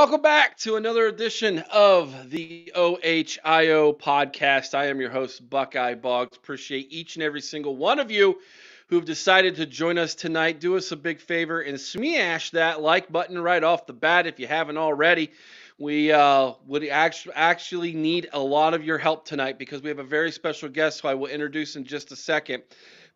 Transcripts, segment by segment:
Welcome back to another edition of the OHIO podcast. I am your host, Buckeye Boggs. Appreciate each and every single one of you who've decided to join us tonight. Do us a big favor and smash that like button right off the bat if you haven't already. We would actually need a lot of your help tonight because we have a very special guest who I will introduce in just a second.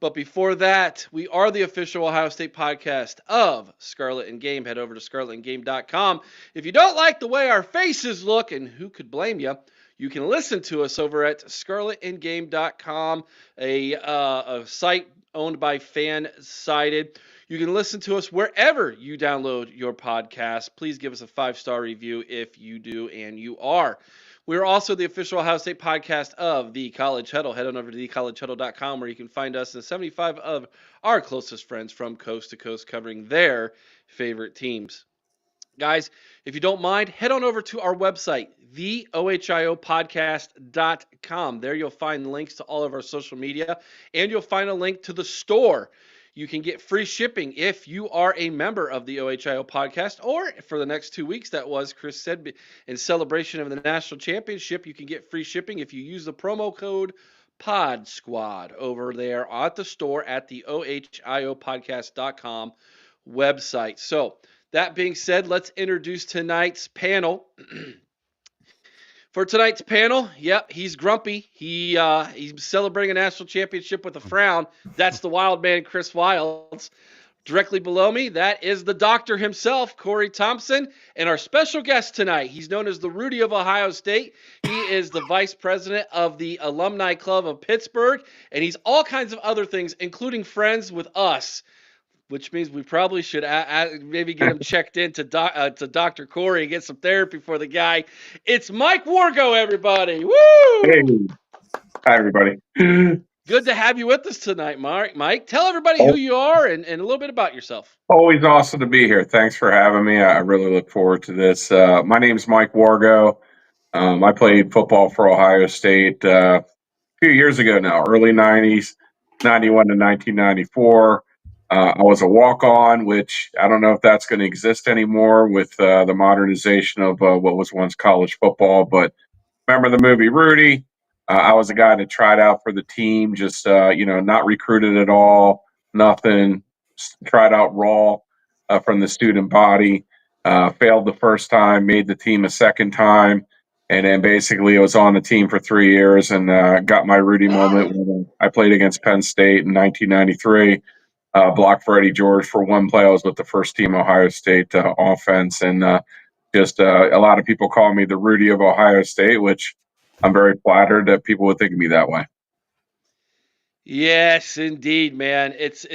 But before that, we are the official Ohio State podcast of Scarlet and Game. Head over to scarletandgame.com. If you don't like the way our faces look, and who could blame you, you can listen to us over at scarletandgame.com, a site owned by FanSided. You can listen to us wherever you download your podcast. Please give us a 5-star review if you do, and you are. We're also the official Ohio State podcast of The College Huddle. Head on over to thecollegehuddle.com where you can find us and 75 of our closest friends from coast to coast covering their favorite teams. Guys, if you don't mind, head on over to our website, theohiopodcast.com. There you'll find links to all of our social media, and you'll find a link to the store. You can get free shipping if you are a member of the OHIO podcast, or for the next 2 weeks, that was, Chris said, in celebration of the national championship, you can get free shipping if you use the promo code Podsquad over there at the store at the OHIOpodcast.com website. So, that being said, let's introduce tonight's panel. For tonight's panel, yep, he's grumpy. He's celebrating a national championship with a frown. That's the wild man, Chris Wilds. Directly below me, that is the doctor himself, Cory Thompson. And our special guest tonight, he's known as the Rudy of Ohio State. He is the vice president of the Alumni Club of Pittsburgh. And he's all kinds of other things, including friends with us, which means we probably should maybe get him checked in to Dr. Cory and get some therapy for the guy. It's Mike Wargo, everybody. Woo! Hey. Hi, everybody. Good to have you with us tonight, Mike. Tell everybody who you are and a little bit about yourself. Always awesome to be here. Thanks for having me. I really look forward to this. My name is Mike Wargo. I played football for Ohio State a few years ago now, early 90s, 91 to 1994. I was a walk-on, which I don't know if that's going to exist anymore with the modernization of what was once college football. But remember the movie Rudy? I was a guy that tried out for the team, just not recruited at all, nothing. Tried out raw from the student body. Failed the first time, made the team a second time, and then basically I was on the team for 3 years and got my Rudy moment when I played against Penn State in 1993. Blocked for Eddie George for one play. I was with the first team Ohio State offense, and just a lot of people call me the Rudy of Ohio State, which I'm very flattered that people would think of me that way. Yes, indeed, man. It's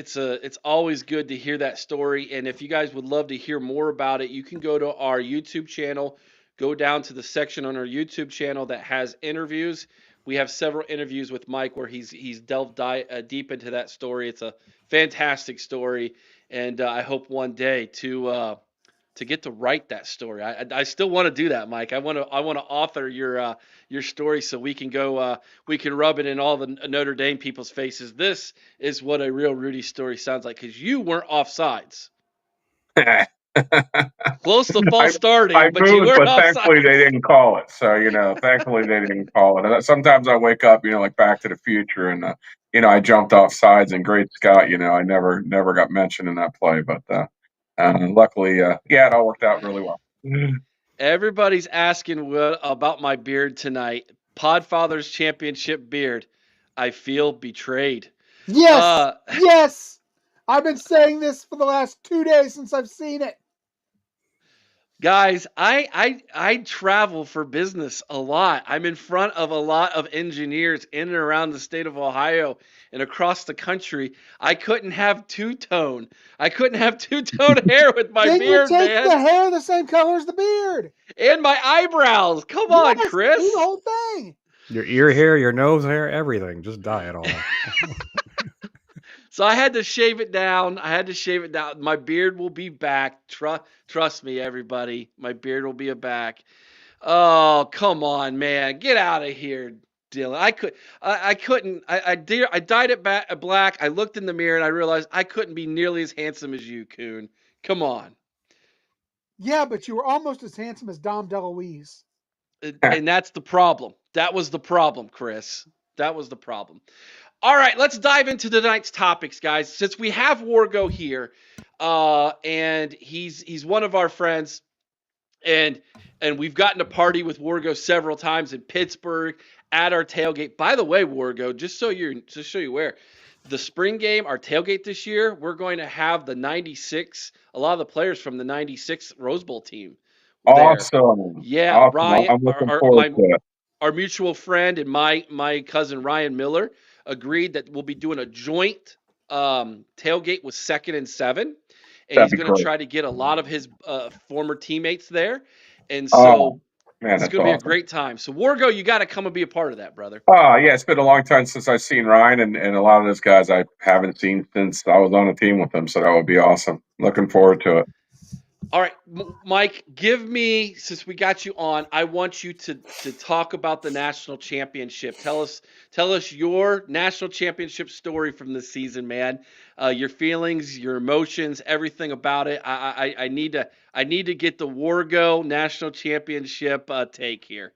always good to hear that story. And if you guys would love to hear more about it, you can go to our YouTube channel, go down to the section on our YouTube channel that has interviews. We have several interviews with Mike where he's delved deep into that story. It's a fantastic story, and I hope one day to get to write that story. I still want to do that, Mike. I want to author your story so we can go we can rub it in all the Notre Dame people's faces. This is what a real Rudy story sounds like because you weren't offsides. Close to false starting, I but moved, you were but offside. thankfully they didn't call it. So thankfully they didn't call it. Sometimes I wake up, like Back to the Future, and I jumped off sides. And great Scott, I never got mentioned in that play, but luckily, it all worked out really well. Everybody's asking about my beard tonight. Podfather's Championship beard. I feel betrayed. Yes, yes. I've been saying this for the last 2 days since I've seen it. Guys, I travel for business a lot. I'm in front of a lot of engineers in and around the state of Ohio and across the country. I couldn't have two-tone. I couldn't have two-tone hair with my Then beard, you take man. the hair the same color as the beard. And my eyebrows. Come on, Chris. Do the whole thing. Your ear hair, your nose hair, everything. Just dye it all. So I had to shave it down. My beard will be back. Trust me, everybody. My beard will be back. Oh, come on, man. Get out of here, Dylan. I couldn't. I dyed it black. I looked in the mirror and I realized I couldn't be nearly as handsome as you, Coon. Come on. Yeah, but you were almost as handsome as Dom DeLuise. And that's the problem. That was the problem, Chris. That was the problem. All right, let's dive into tonight's topics, guys. Since we have Wargo here, and he's one of our friends, and we've gotten to party with Wargo several times in Pittsburgh at our tailgate. By the way, Wargo, just so you're aware, the spring game, our tailgate this year, we're going to have the '96, a lot of the players from the '96 Rose Bowl team there. Awesome. Yeah, Awesome. Ryan, I'm looking forward to it. our mutual friend and my cousin Ryan Miller agreed that we'll be doing a joint tailgate with Second and Seven, and That'd he's be going to great. try to get a lot of his former teammates there, and Oh, so man, it's that's going to be a awesome. great time. So Wargo, you got to come and be a part of that, brother. Oh, yeah, it's been a long time since I've seen Ryan, and a lot of those guys I haven't seen since I was on a team with them, so that would be awesome. Looking forward to it. All right, Mike, give me, since we got you on, I want you to talk about the national championship. Tell us your national championship story from this season, man. Your feelings, your emotions, everything about it. I need to get the Wargo national championship take here.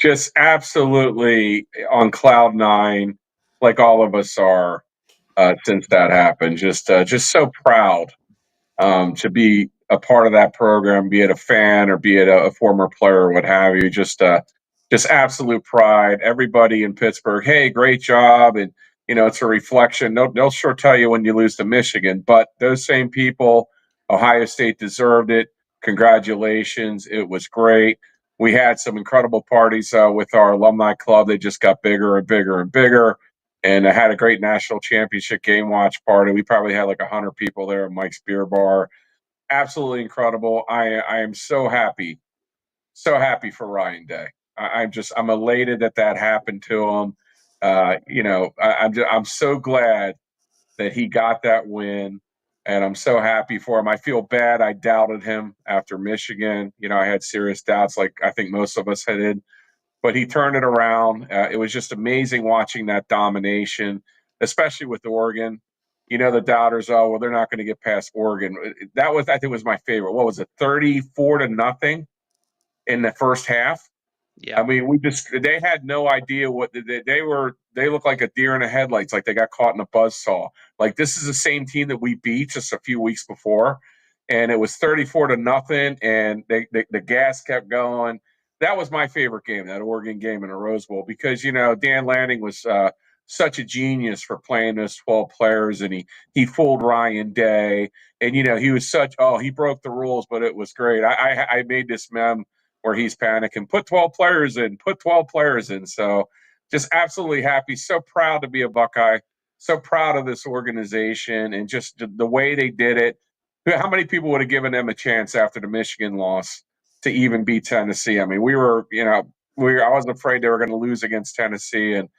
Just absolutely on cloud nine, like all of us are since that happened. Just so proud to be a part of that program, be it a fan or be it a former player or what have you. Just absolute pride. Everybody in Pittsburgh, hey, great job, and it's a reflection. They'll sure tell you when you lose to Michigan, but those same people, Ohio State deserved it. Congratulations, it was great. We had some incredible parties with our alumni club. They just got bigger and bigger and bigger. And I had a great national championship game watch party. We probably had like 100 people there at Mike's Beer Bar. Absolutely incredible. I am so happy for Ryan Day. I'm elated that happened to him. I'm so glad that he got that win, and I'm so happy for him. I feel bad. I doubted him after Michigan. I had serious doubts, like I think most of us had. But he turned it around. It was just amazing watching that domination, especially with Oregon. The doubters, oh, well, they're not going to get past Oregon. That was, I think, was my favorite. What was it, 34-0 in the first half? Yeah. I mean, they had no idea what they were. They looked like a deer in the headlights, like they got caught in a buzzsaw. Like, this is the same team that we beat just a few weeks before, and it was 34-0, and the gas kept going. That was my favorite game, that Oregon game in a Rose Bowl, because Dan Lanning was such a genius for playing those 12 players, and he fooled Ryan Day, and he was he broke the rules, but it was great. I made this meme where he's panicking, put 12 players in. So just absolutely happy. So proud to be a Buckeye. So proud of this organization and just the way they did it. How many people would have given them a chance after the Michigan loss to even beat Tennessee? I mean, I was afraid they were going to lose against Tennessee, and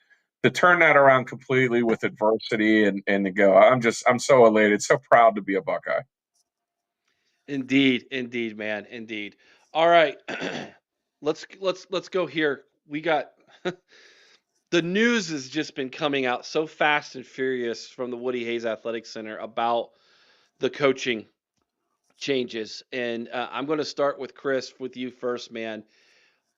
to turn that around completely with adversity and to go, I'm so elated, so proud to be a Buckeye. Indeed, man, indeed. All right, let's go here. We got the news has just been coming out so fast and furious from the Woody Hayes Athletic Center about the coaching changes, and I'm going to start with Chris, with you first, man.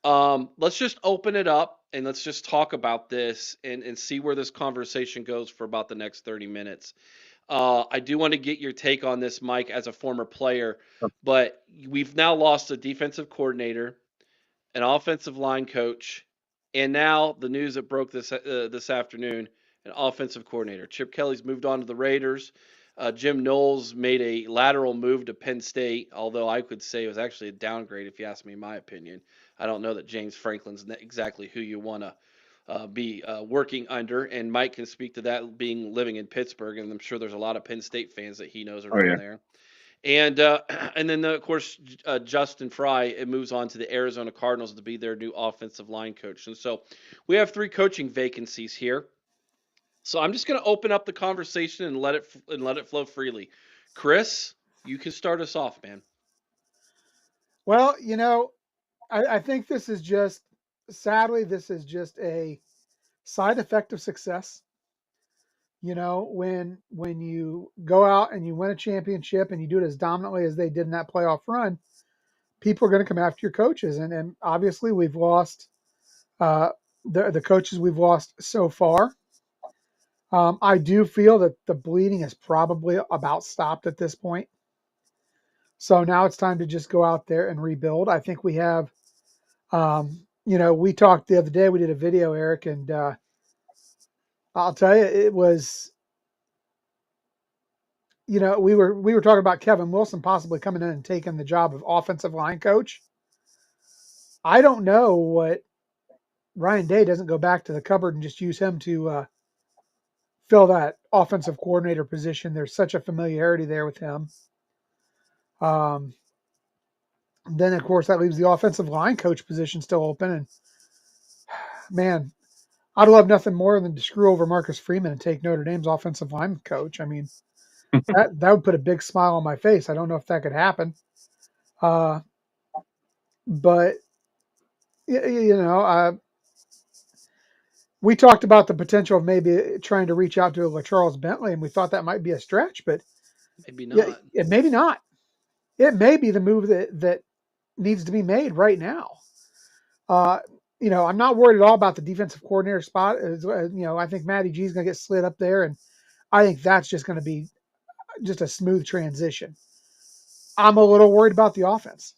Let's just open it up and let's just talk about this and see where this conversation goes for about the next 30 minutes. I do want to get your take on this, Mike, as a former player, but we've now lost a defensive coordinator, an offensive line coach, and now the news that broke this afternoon, an offensive coordinator. Chip Kelly's moved on to the Raiders. Jim Knowles made a lateral move to Penn State, although I could say it was actually a downgrade if you ask me my opinion. I don't know that James Franklin's exactly who you want to be working under, and Mike can speak to that, living in Pittsburgh, and I'm sure there's a lot of Penn State fans that he knows are down there. And and then of course Justin Fry, it moves on to the Arizona Cardinals to be their new offensive line coach. And so we have 3 coaching vacancies here. So I'm just going to open up the conversation and let it flow freely. Chris, you can start us off, man. Well, I think this is just, sadly, this is just a side effect of success. When you go out and you win a championship and you do it as dominantly as they did in that playoff run, people are going to come after your coaches, and obviously we've lost the coaches we've lost so far. I do feel that the bleeding is probably about stopped at this point. So now it's time to just go out there and rebuild. I think we have, we talked the other day, we did a video, Eric, and I'll tell you, it was, we were talking about Kevin Wilson possibly coming in and taking the job of offensive line coach. I don't know what Ryan Day doesn't go back to the cupboard and just use him to fill that offensive coordinator position. There's such a familiarity there with him. Then, of course, that leaves the offensive line coach position still open. And, man, I'd love nothing more than to screw over Marcus Freeman and take Notre Dame's offensive line coach. I mean, that would put a big smile on my face. I don't know if that could happen. But, we talked about the potential of maybe trying to reach out to a Charles Bentley, and we thought that might be a stretch, but maybe not. Maybe not. It may be the move that needs to be made right now. I'm not worried at all about the defensive coordinator spot. I think Matty G is going to get slid up there, and I think that's just going to be just a smooth transition. I'm a little worried about the offense.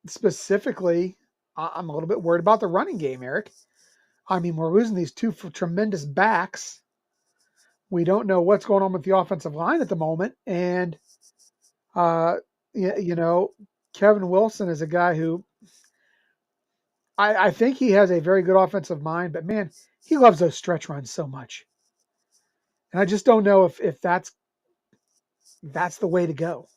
Specifically, I'm a little bit worried about the running game, Eric. I mean, we're losing these two tremendous backs. We don't know what's going on with the offensive line at the moment. And, Kevin Wilson is a guy who I think he has a very good offensive mind, but man, he loves those stretch runs so much. And I just don't know if that's the way to go.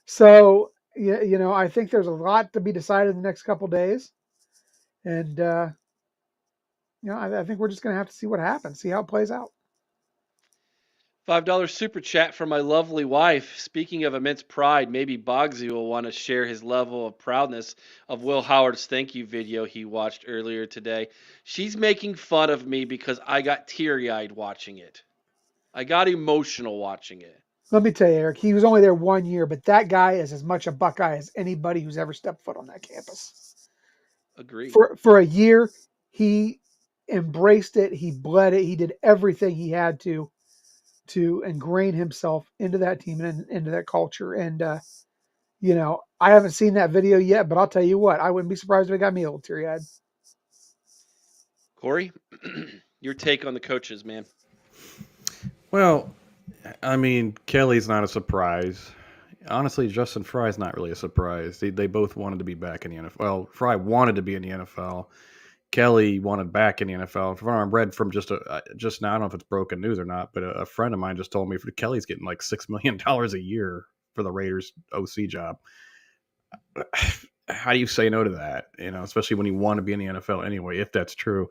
So, I think there's a lot to be decided in the next couple of days. And, I think we're just going to have to see what happens, see how it plays out. $5 super chat from my lovely wife. Speaking of immense pride, maybe Boggsy will want to share his level of proudness of Will Howard's thank you video he watched earlier today. She's making fun of me because I got teary-eyed watching it. I got emotional watching it. Let me tell you, Eric, he was only there 1 year, but that guy is as much a Buckeye as anybody who's ever stepped foot on that campus. Agreed. For a year, he embraced it. He bled it. He did everything he had to ingrain himself into that team and into that culture. And, I haven't seen that video yet, but I'll tell you what, I wouldn't be surprised if it got me a little teary-eyed. Cory, your take on the coaches, man. Well, I mean, Kelly's not a surprise. Honestly, Justin Fry's not really a surprise. They both wanted to be back in the NFL. Well, Fry wanted to be in the NFL. Kelly wanted back in the NFL. From what I read from just now, I don't know if it's broken news or not, but a friend of mine just told me Kelly's getting like $6 million a year for the Raiders OC job. How do you say no to that? Especially when you want to be in the NFL anyway, if that's true.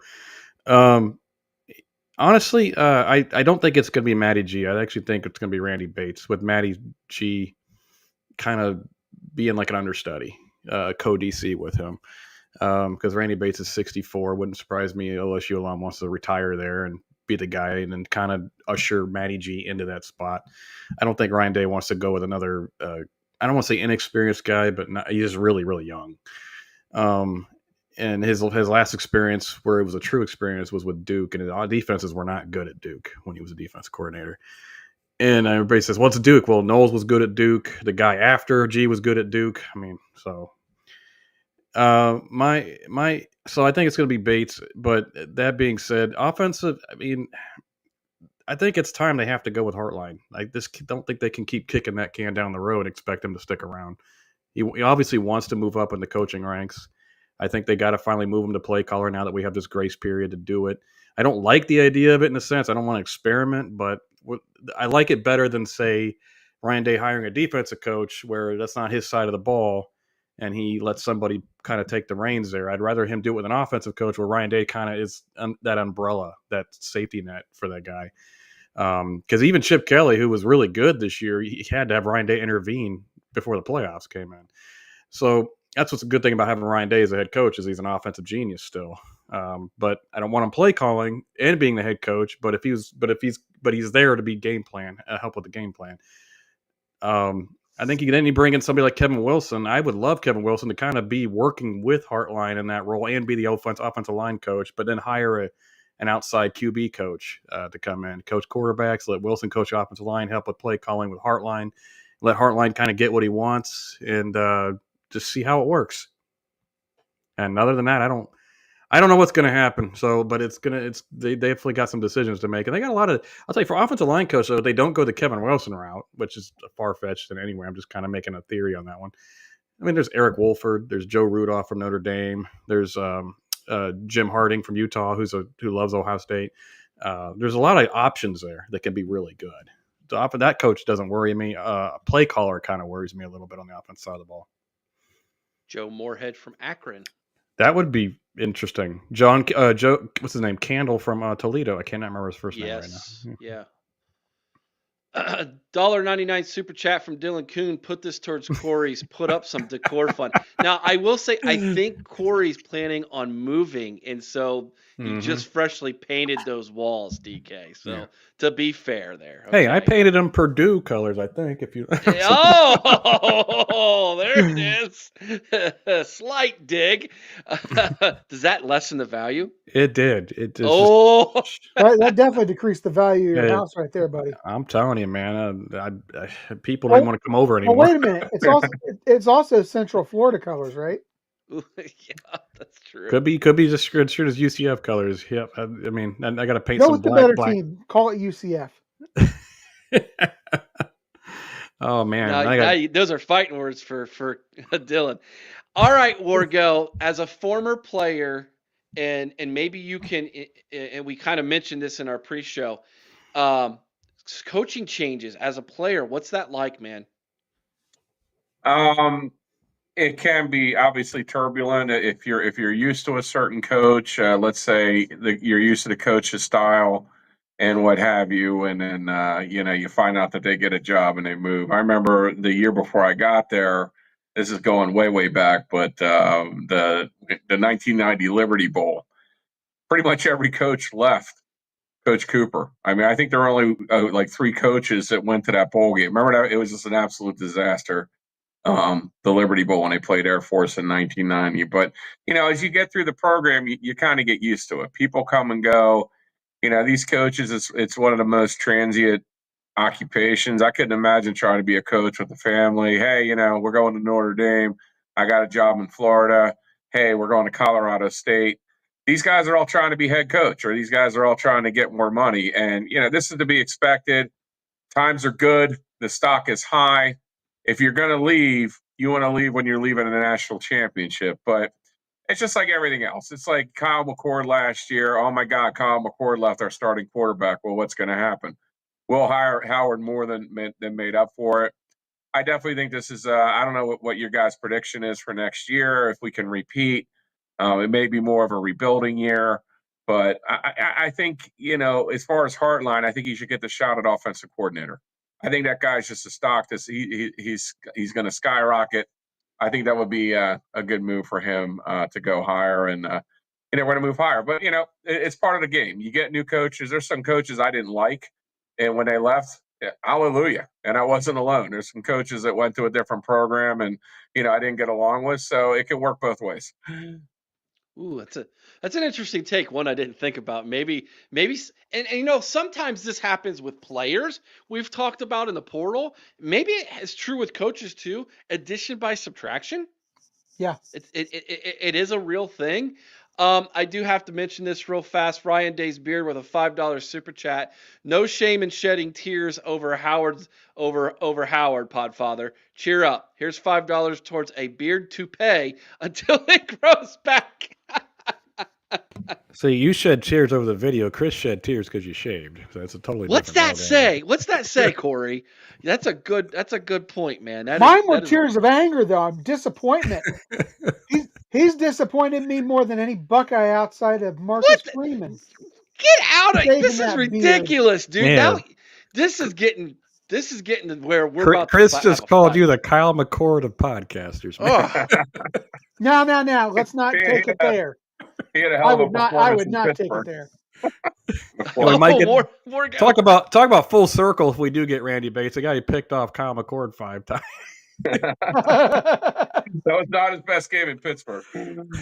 Honestly, I don't think it's going to be Matty G. I actually think it's going to be Randy Bates, with Matty G kind of being like an understudy, co-DC with him. Because Randy Bates is 64. Wouldn't surprise me. OSU alum wants to retire there and be the guy and then kind of usher Matty G into that spot. I don't think Ryan Day wants to go with another, I don't want to say inexperienced guy, but he's really, really young. And his last experience where it was a true experience was with Duke, and his defenses were not good at Duke when he was a defense coordinator. And everybody says, what's Duke? Well, Knowles was good at Duke. The guy after G was good at Duke. I mean, so so I think it's going to be Bates. But that being said, offensive, I mean, I think it's time they have to go with Hartline. I don't think they can keep kicking that can down the road and expect him to stick around. He obviously wants to move up in the coaching ranks. I think they got to finally move him to play caller now that we have this grace period to do it. I don't like the idea of it in a sense. I don't want to experiment, but I like it better than, say, Ryan Day hiring a defensive coach where that's not his side of the ball and he lets somebody kind of take the reins there. I'd rather him do it with an offensive coach where Ryan Day kind of is that umbrella, that safety net for that guy. Because even Chip Kelly, who was really good this year, he had to have Ryan Day intervene before the playoffs came in. So that's what's a good thing about having Ryan Day as a head coach, is he's an offensive genius still. But I don't want him play calling and being the head coach. But he's there to be game plan, help with the game plan. I think you bring in somebody like Kevin Wilson. I would love Kevin Wilson to kind of be working with Hartline in that role and be the offensive line coach, but then hire an outside QB coach to come in, coach quarterbacks, let Wilson coach offensive line, help with play calling with Hartline, let Hartline kind of get what he wants, and just see how it works. And other than that, I don't know what's going to happen. So, but they definitely got some decisions to make, and they got a lot of. I'll tell you, for offensive line coach, though, they don't go the Kevin Wilson route, which is far fetched. And anyway, I'm just kind of making a theory on that one. I mean, there's Eric Wolford, there's Joe Rudolph from Notre Dame, there's Jim Harding from Utah, who loves Ohio State. There's a lot of options there that can be really good. So that coach doesn't worry me. Play caller kind of worries me a little bit on the offense side of the ball. Joe Moorhead from Akron. That would be interesting. Joe, what's his name? Candle from Toledo. I cannot remember his first name right now. Yeah. $1.99 super chat from Dylan Kuhn. Put this towards Cory's put up some decor fund. Now, I will say, I think Cory's planning on moving, and so he just freshly painted those walls, DK. So, to be fair there. Okay. Hey, I painted them Purdue colors, I think. If you Oh, there it is. Slight dig. Does that lessen the value? It did. It just, that definitely decreased the value of your house right there, buddy. I'm telling you, man. People don't want to come over anymore. Well, wait a minute. It's also Central Florida colors, right? Yeah, that's true. Could be just as sure as UCF colors. Yep. I mean, I got to paint some black. Go with the better team. Call it UCF. Oh man, those are fighting words for Dylan. All right, Wargo, as a former player, and maybe you can, and we kind of mentioned this in our pre-show, coaching changes as a player. What's that like, man? It can be obviously turbulent if you're used to a certain coach. Let's say you're used to the coach's style and what have you, and then you find out that they get a job and they move. I remember the year before I got there. This is going way back, but the 1990 Liberty Bowl, pretty much every coach left. Coach Cooper. I mean, I think there were only like 3 coaches that went to that bowl game. Remember that? It was just an absolute disaster. The Liberty Bowl when they played Air Force in 1990. But, as you get through the program, you kind of get used to it. People come and go. These coaches, it's one of the most transient occupations. I couldn't imagine trying to be a coach with a family. Hey, we're going to Notre Dame. I got a job in Florida. Hey, we're going to Colorado State. These guys are all trying to be head coach, or these guys are all trying to get more money. And, this is to be expected. Times are good. The stock is high. If you're going to leave, you want to leave when you're leaving a national championship. But it's just like everything else. It's like Kyle McCord last year. Oh, my God, Kyle McCord left our starting quarterback. Well, what's going to happen? We'll hire Howard more than made up for it. I definitely think this is I don't know what your guys' prediction is for next year, if we can repeat. It may be more of a rebuilding year. But I think, as far as Hartline, I think he should get the shot at offensive coordinator. I think that guy's just a stock. He's going to skyrocket. I think that would be a good move for him to go higher, and we're going to move higher. But it's part of the game. You get new coaches. There's some coaches I didn't like, and when they left, hallelujah. And I wasn't alone. There's some coaches that went to a different program, and I didn't get along with. So it can work both ways. Ooh, that's an interesting take. One I didn't think about. Maybe, and sometimes this happens with players. We've talked about in the portal. Maybe it's true with coaches too. Addition by subtraction. Yeah, it is a real thing. I do have to mention this real fast. Ryan Days Beard with a $5 super chat. No shame in shedding tears over Howard, Podfather. Cheer up. Here's $5 towards a beard toupee until it grows back. See, you shed tears over the video. Chris shed tears because you shaved. So that's a totally. What's that say? What's that say, Cory? That's a good point, man. Mine were tears of anger, though. I'm disappointment. He's disappointed me more than any Buckeye outside of Marcus Freeman. Get out of here! This is ridiculous, dude. Now, this is getting to where we're about. Chris just called you the Kyle McCord of podcasters. No. Let's not take it there. He had a hell of a I would not take it there. We might get more talk about full circle if we do get Randy Bates, the guy who picked off Kyle McCord 5 times. That was not his best game in Pittsburgh.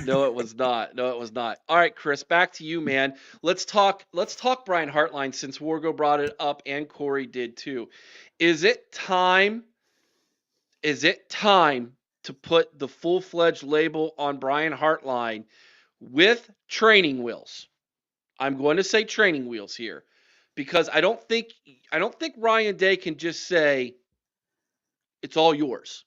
No, it was not. No, it was not. All right, Chris, back to you, man. Let's talk Brian Hartline since Wargo brought it up and Cory did too. Is it time to put the full-fledged label on Brian Hartline with training wheels? I'm going to say training wheels here because I don't think Ryan Day can just say it's all yours.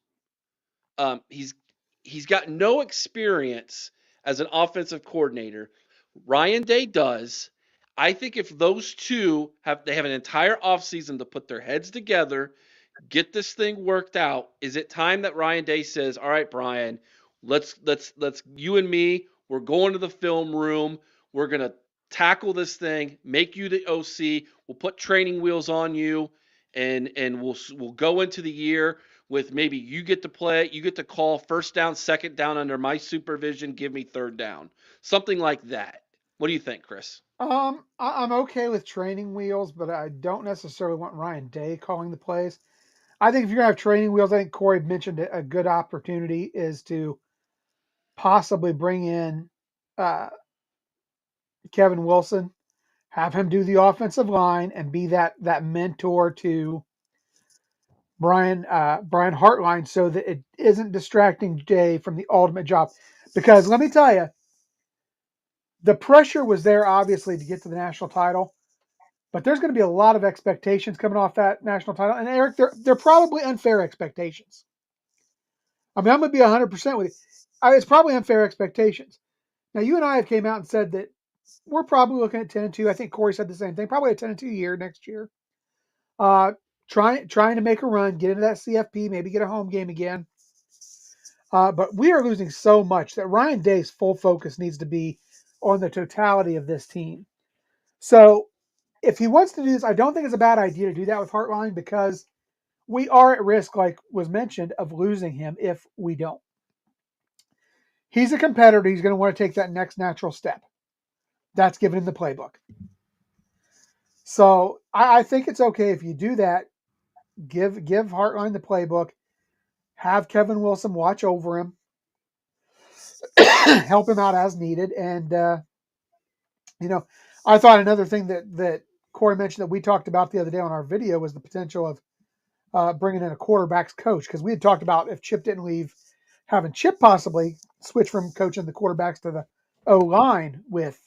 He's got no experience as an offensive coordinator. Ryan Day does. I think if those two have an entire offseason to put their heads together, get this thing worked out, is it time that Ryan Day says, "All right, Brian, let's you and me, we're going to the film room. We're going to tackle this thing, make you the OC. We'll put training wheels on you and we'll go into the year with maybe you get to call first down, second down under my supervision, give me third down." Something like that. What do you think, Chris? I'm okay with training wheels, but I don't necessarily want Ryan Day calling the plays. I think if you're going to have training wheels, I think Cory mentioned a good opportunity is to possibly bring in Kevin Wilson, have him do the offensive line and be that mentor to Brian Hartline so that it isn't distracting Day from the ultimate job. Because let me tell you, the pressure was there obviously to get to the national title, but there's going to be a lot of expectations coming off that national title. And Eric, they're probably unfair expectations. I mean, I'm going to be 100% with you. It's probably unfair expectations. Now, you and I have came out and said that we're probably looking at 10-2. I think Cory said the same thing. Probably a 10-2 year next year. Trying to make a run, get into that CFP, maybe get a home game again. But we are losing so much that Ryan Day's full focus needs to be on the totality of this team. So if he wants to do this, I don't think it's a bad idea to do that with Hartline because we are at risk, like was mentioned, of losing him if we don't. He's a competitor. He's going to want to take that next natural step. That's given in the playbook. So I think it's okay if you do that. Give Hartline the playbook. Have Kevin Wilson watch over him. Help him out as needed. And, I thought another thing that Cory mentioned that we talked about the other day on our video was the potential of bringing in a quarterback's coach. Because we had talked about if Chip didn't leave, having Chip possibly switch from coaching the quarterbacks to the O-line with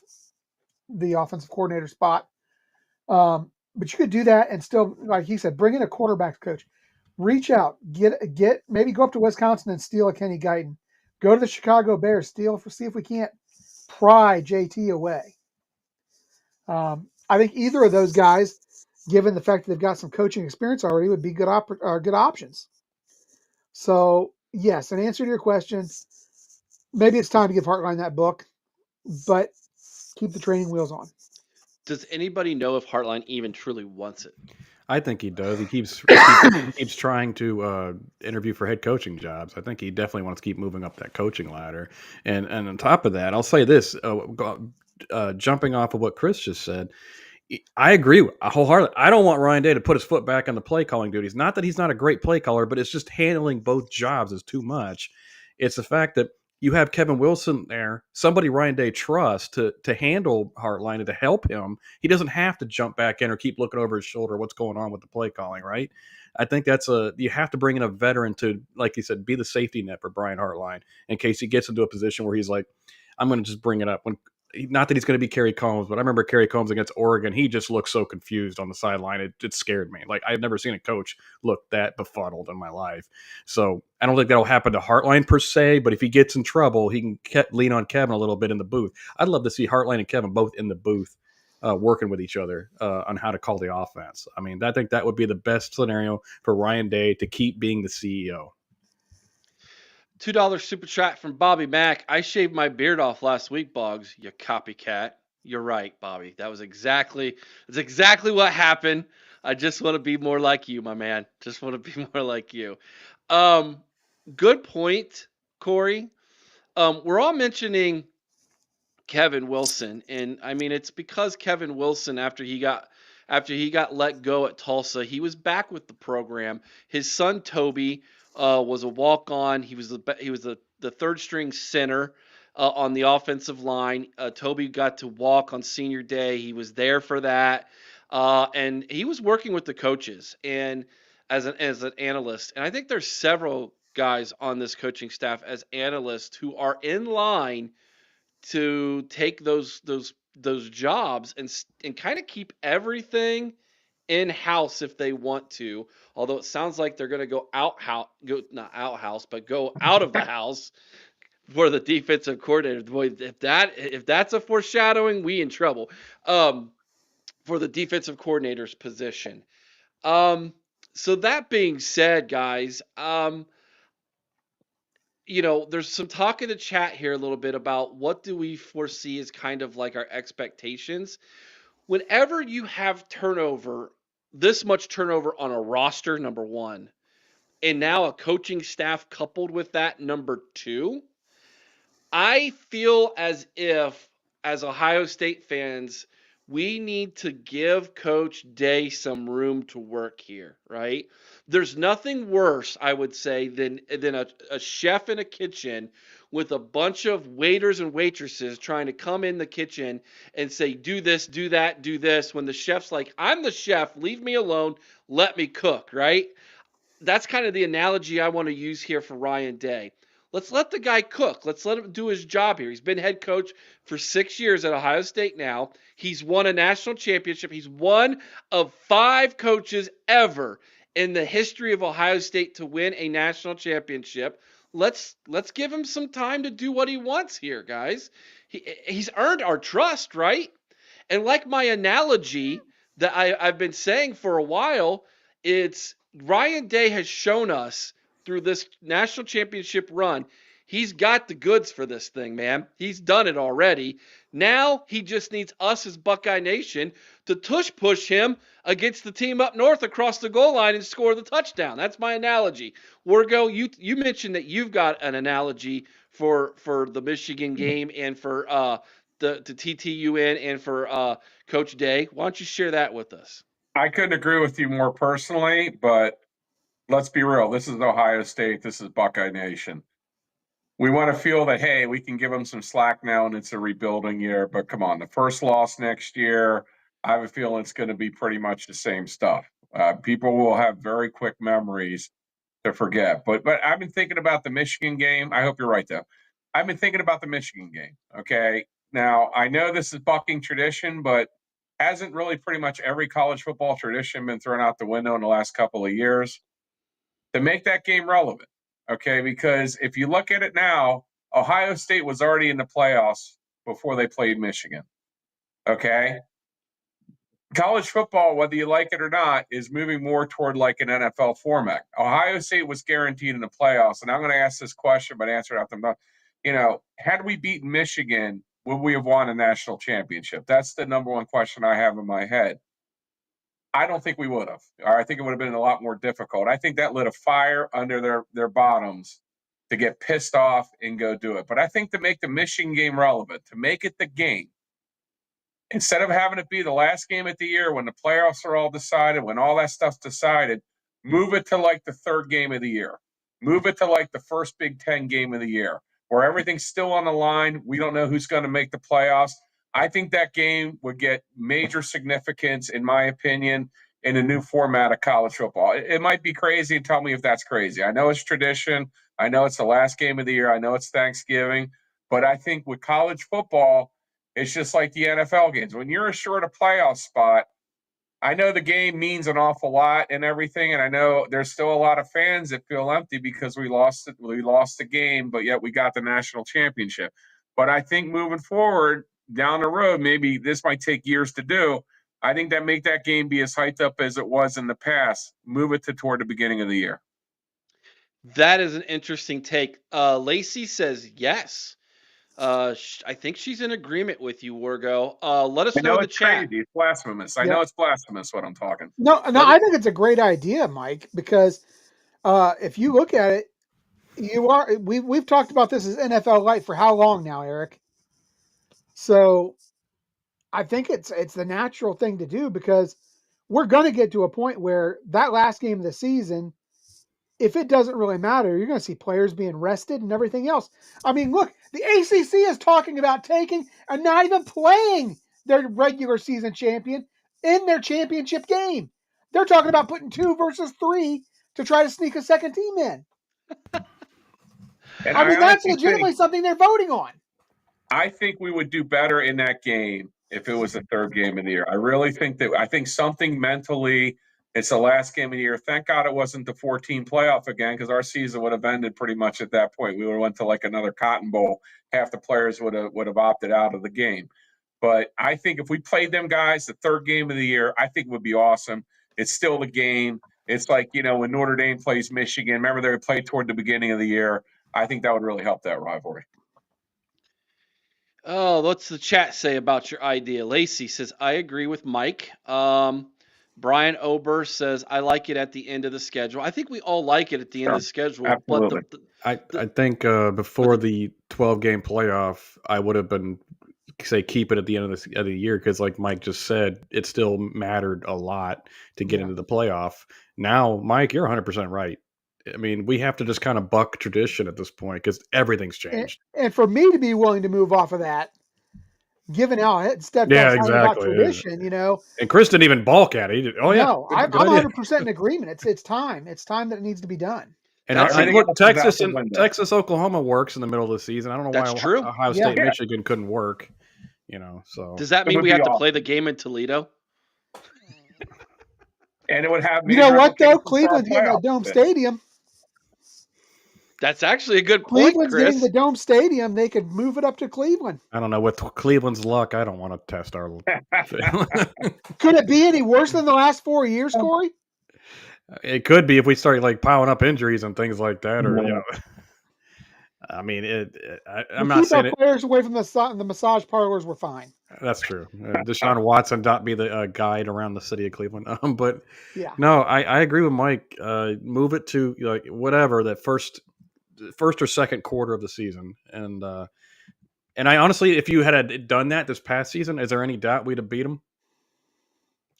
the offensive coordinator spot. But you could do that and still, like he said, bring in a quarterback's coach. Reach out, get maybe go up to Wisconsin and steal a Kenny Guyton. Go to the Chicago Bears, see if we can't pry JT away. I think either of those guys, given the fact that they've got some coaching experience already, would be good options. So yes, in answer to your question, maybe it's time to give Hartline that book, but keep the training wheels on. Does anybody know if Hartline even truly wants it? I think he does. He keeps trying to interview for head coaching jobs. I think he definitely wants to keep moving up that coaching ladder. And on top of that, I'll say this: jumping off of what Chris just said, I agree wholeheartedly. I don't want Ryan Day to put his foot back on the play calling duties. Not that he's not a great play caller, but it's just handling both jobs is too much. It's the fact that you have Kevin Wilson there, somebody Ryan Day trusts to handle Hartline and to help him. He doesn't have to jump back in or keep looking over his shoulder what's going on with the play calling, right? I think you have to bring in a veteran to, like you said, be the safety net for Brian Hartline in case he gets into a position where he's like, I'm going to just bring it up. Not that he's going to be Kerry Combs, but I remember Kerry Combs against Oregon. He just looked so confused on the sideline. It scared me. Like, I've never seen a coach look that befuddled in my life. So I don't think that'll happen to Hartline per se, but if he gets in trouble, he can lean on Kevin a little bit in the booth. I'd love to see Hartline and Kevin both in the booth working with each other on how to call the offense. I mean, I think that would be the best scenario for Ryan Day to keep being the CEO. $2 super chat from Bobby Mack. I shaved my beard off last week, Boggs. You copycat. You're right, Bobby. That's exactly what happened. I just want to be more like you, my man. Just want to be more like you. Good point, Cory. We're all mentioning Kevin Wilson. And I mean, it's because Kevin Wilson, after he got let go at Tulsa, he was back with the program. His son Toby was a walk on. He was the third string center on the offensive line. Toby got to walk on senior day. He was there for that, and he was working with the coaches and as an analyst. And I think there's several guys on this coaching staff as analysts who are in line to take those jobs and kind of keep everything in house if they want to. Although it sounds like they're going to go not out house, but go out of the house for the defensive coordinator. Boy, if that's a foreshadowing, we in trouble. For the defensive coordinator's position. So that being said, guys, there's some talk in the chat here a little bit about what do we foresee as kind of like our expectations. Whenever you have this much turnover on a roster, number one, and now a coaching staff coupled with that, number two, I feel as if, as Ohio State fans, we need to give Coach Day some room to work here, right? There's nothing worse, I would say, than a chef in a kitchen with a bunch of waiters and waitresses trying to come in the kitchen and say, do this, do that, do this, when the chef's like, I'm the chef, leave me alone, let me cook, right? That's kind of the analogy I want to use here for Ryan Day. Let's let the guy cook. Let's let him do his job here. He's been head coach for 6 years at Ohio State now. He's won a national championship. He's one of 5 coaches ever in the history of Ohio State to win a national championship. Let's give him some time to do what he wants here, guys. He's earned our trust, right? And like my analogy that I've been saying for a while, it's Ryan Day has shown us through this national championship run, he's got the goods for this thing, man. He's done it already. Now he just needs us as Buckeye Nation to push him against the team up north across the goal line and score the touchdown. That's my analogy. Wargo, you mentioned that you've got an analogy for the Michigan game and for the TTUN and for Coach Day. Why don't you share that with us? I couldn't agree with you more personally, but let's be real. This is Ohio State. This is Buckeye Nation. We want to feel that, hey, we can give them some slack now and it's a rebuilding year. But come on, the first loss next year, I have a feeling it's going to be pretty much the same stuff. People will have very quick memories to forget. But I've been thinking about the Michigan game. I hope you're right, though. I've been thinking about the Michigan game, okay? Now, I know this is bucking tradition, but hasn't really pretty much every college football tradition been thrown out the window in the last couple of years to make that game relevant, okay? Because if you look at it now, Ohio State was already in the playoffs before they played Michigan, okay? College football, whether you like it or not, is moving more toward like an NFL format. Ohio State was guaranteed in the playoffs, and I'm going to ask this question, but answer it after I'm done. Had we beaten Michigan, would we have won a national championship? That's the number one question I have in my head. I don't think we would have. Or I think it would have been a lot more difficult. I think that lit a fire under their bottoms to get pissed off and go do it. But I think to make the Michigan game relevant, to make it the game, instead of having it be the last game of the year when the playoffs are all decided, when all that stuff's decided, move it to like the third game of the year. Move it to like the first Big Ten game of the year, where everything's still on the line. We don't know who's going to make the playoffs. I think that game would get major significance, in my opinion, in a new format of college football. It might be crazy. Tell me if that's crazy. I know it's tradition. I know it's the last game of the year. I know it's Thanksgiving. But I think with college football, it's just like the NFL games. When you're assured a playoff spot, I know the game means an awful lot and everything, and I know there's still a lot of fans that feel empty because we lost the game, but yet we got the national championship. But I think moving forward down the road, maybe this might take years to do. I think that make that game be as hyped up as it was in the past. Move it to toward the beginning of the year. That is an interesting take. Lacey says yes. I think she's in agreement with you, Wargo. Let us know in the chat. Crazy. It's blasphemous. I know it's blasphemous what I'm talking. No, I think it's a great idea, Mike, because if you look at it, we've talked about this as NFL Light for how long now, Eric? So I think it's the natural thing to do, because we're going to get to a point where that last game of the season, if it doesn't really matter, you're going to see players being rested and everything else. I mean, look, the ACC is talking about taking and not even playing their regular season champion in their championship game. They're talking about putting 2 versus 3 to try to sneak a second team in. And I mean, that's honestly legitimately something they're voting on. I think we would do better in that game if it was the third game of the year. I really think that. I think something mentally. It's the last game of the year. Thank God it wasn't the 14 playoff again, because our season would have ended pretty much at that point. We would have went to like another Cotton Bowl. Half the players would have opted out of the game. But I think if we played them guys the third game of the year, I think it would be awesome. It's still the game. It's like, when Notre Dame plays Michigan. Remember, they would play toward the beginning of the year. I think that would really help that rivalry. Oh, what's the chat say about your idea? Lacey says, I agree with Mike. Brian Ober says, I like it at the end of the schedule. I think we all like it at the end of the schedule. Absolutely. But I think before the 12-game playoff, I would have been keep it at the end of the year, because like Mike just said, it still mattered a lot to get into the playoff. Now, Mike, you're 100% right. I mean, we have to just kind of buck tradition at this point, because everything's changed. And for me to be willing to move off of that, given how steadfast about tradition, And Chris didn't even balk at it. No, I'm 100% in agreement. It's time. It's time that it needs to be done. And look, Texas, Oklahoma works in the middle of the season. I don't know why Ohio State, Michigan couldn't work. So does that mean we have to play the game in Toledo? And it would have. You know what though? Cleveland's getting a dome stadium. That's actually a good point, Cleveland's Chris. getting the dome stadium. They could move it up to Cleveland. I don't know. With Cleveland's luck, I don't want to test our. Could it be any worse than the last 4 years, Cory? It could be if we start piling up injuries and things like that, or I mean, I'm not saying keep our players away from the massage parlors. We're fine. That's true. Deshaun Watson not be the guide around the city of Cleveland. But yeah, no, I agree with Mike. Move it to whatever that first or second quarter of the season, and I honestly, if you had done that this past season, is there any doubt we'd have beat them?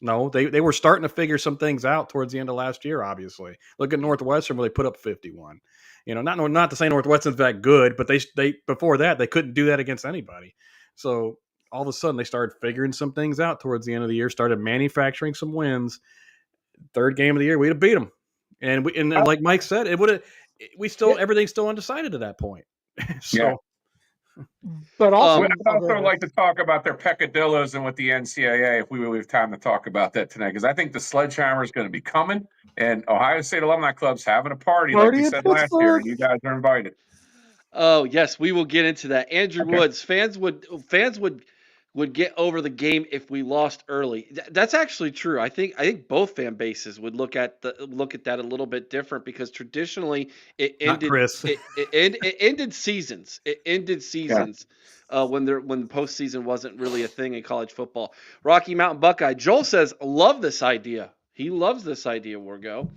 No, they were starting to figure some things out towards the end of last year. Obviously, look at Northwestern where they put up 51. Not to say Northwestern's that good, but they before that they couldn't do that against anybody. So all of a sudden they started figuring some things out towards the end of the year, started manufacturing some wins. Third game of the year, we'd have beat them, and like Mike said, it would have. Everything's still undecided at that point. So. Yeah. But also, I'd also like to talk about their peccadillos and with the NCAA if we will have time to talk about that tonight, because I think the sledgehammer is going to be coming, and Ohio State Alumni Club's having a party like we said last year, and you guys are invited. Oh yes, we will get into that. Andrew Woods, fans would get over the game if we lost early. That's actually true. I think both fan bases would look at that a little bit different, because traditionally it ended it ended seasons. It ended seasons when the postseason wasn't really a thing in college football. Rocky Mountain Buckeye. Joel says, love this idea. He loves this idea, Wargo.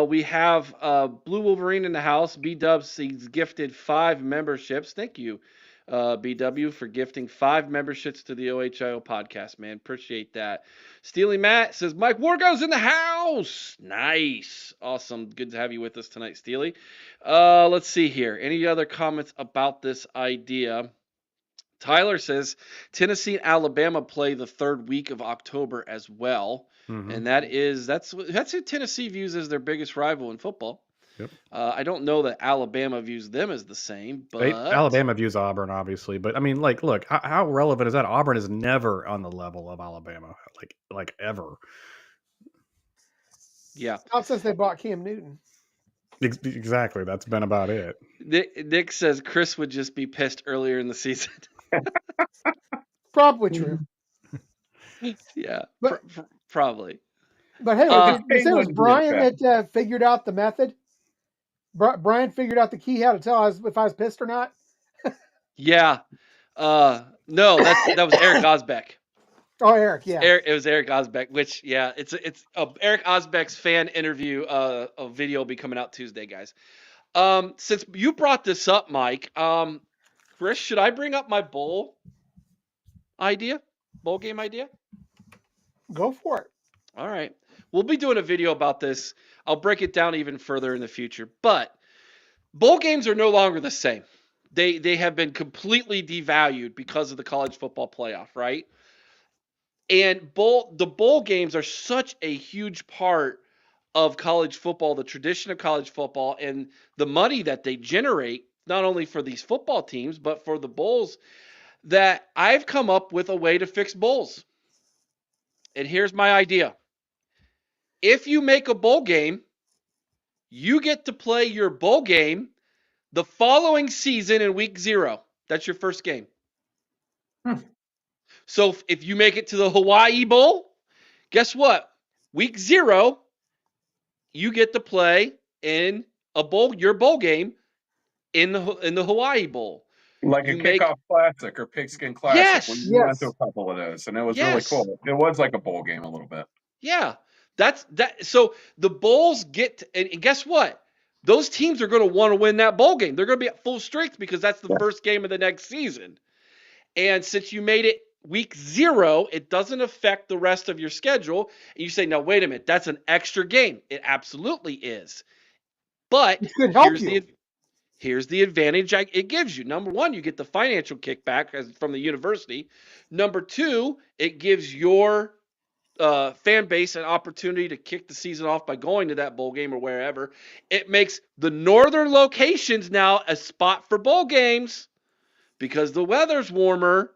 We have Blue Wolverine in the house. B-Dubs, he's gifted 5 memberships. Thank you, BW, for gifting 5 memberships to the OHIO podcast, man. Appreciate that. Steely Matt says, Mike Wargo's in the house. Nice. Awesome. Good to have you with us tonight, Steely. Let's see here. Any other comments about this idea? Tyler says, Tennessee and Alabama play the third week of October as well. Mm-hmm. And that's who Tennessee views as their biggest rival in football. Yep. I don't know that Alabama views them as the same, but Alabama views Auburn, obviously. But I mean, look, how relevant is that? Auburn is never on the level of Alabama, like ever. Yeah. Not since they bought Cam Newton. Exactly. That's been about it. Nick says Chris would just be pissed earlier in the season. Probably true. Yeah, but, probably. But hey, it was Brian that figured out the method. Brian figured out the key how to tell if I was pissed or not. Yeah. No, that was Eric Osbeck. Oh, Eric, yeah. It was Eric Osbeck, which, yeah, it's Eric Osbeck's fan interview. A video will be coming out Tuesday, guys. Since you brought this up, Mike, Chris, should I bring up my bowl? idea? Bowl game idea? Go for it. All right. We'll be doing a video about this. I'll break it down even further in the future. But bowl games are no longer the same. They have been completely devalued because of the college football playoff, right? And the bowl games are such a huge part of college football, the tradition of college football, and the money that they generate, not only for these football teams, but for the bowls, that I've come up with a way to fix bowls. And here's my idea. If you make a bowl game, you get to play your bowl game the following season in week 0. That's your first game. So if you make it to the Hawaii Bowl, guess what? Week 0, you get to play in your bowl game in the Hawaii Bowl. Like a kickoff classic or pigskin classic. Yes. We went to a couple of those, and it was really cool. It was like a bowl game a little bit. Yeah. That's that. So the bowls and guess what? Those teams are going to want to win that bowl game. They're going to be at full strength because that's the first game of the next season. And since you made it week 0, it doesn't affect the rest of your schedule. And you say, no, wait a minute, that's an extra game. It absolutely is. But here's the advantage it gives you. Number 1, you get the financial kickback from the university. Number 2, it gives your fan base an opportunity to kick the season off by going to that bowl game or wherever. It makes the northern locations now a spot for bowl games because the weather's warmer.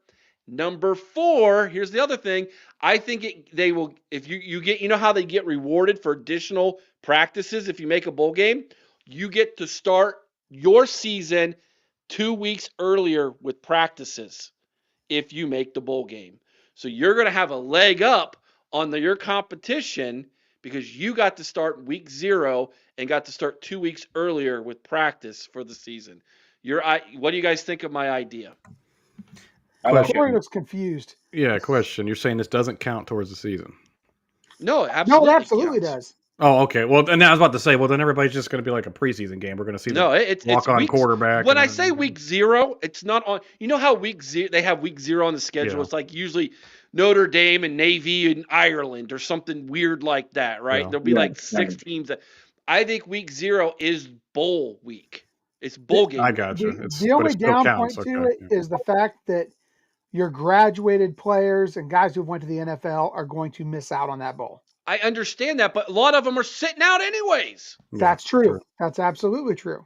Number 4, here's the other thing. I think they will, if you get, you know how they get rewarded for additional practices if you make a bowl game? You get to start your season 2 weeks earlier with practices if you make the bowl game. So you're going to have a leg up on your competition because you got to start week 0 and got to start 2 weeks earlier with practice for the season. What do you guys think of my idea? Cory was confused. Yeah, question. You're saying this doesn't count towards the season? No, absolutely. No, it absolutely does. Oh, okay. Well, and I was about to say, well, then everybody's just going to be like a preseason game. We're going to see it's walk-on quarterback. When I say week 0, it's not on. You know how they have week 0 on the schedule? Yeah. It's like usually Notre Dame and Navy and Ireland or something weird like that, right? Yeah. There'll be like 6 teams. I think week 0 is bowl week. It's bowl game. I got you. The only down point to it is the fact that your graduated players and guys who went to the NFL are going to miss out on that bowl. I understand that, but a lot of them are sitting out anyways. That's true. That's absolutely true.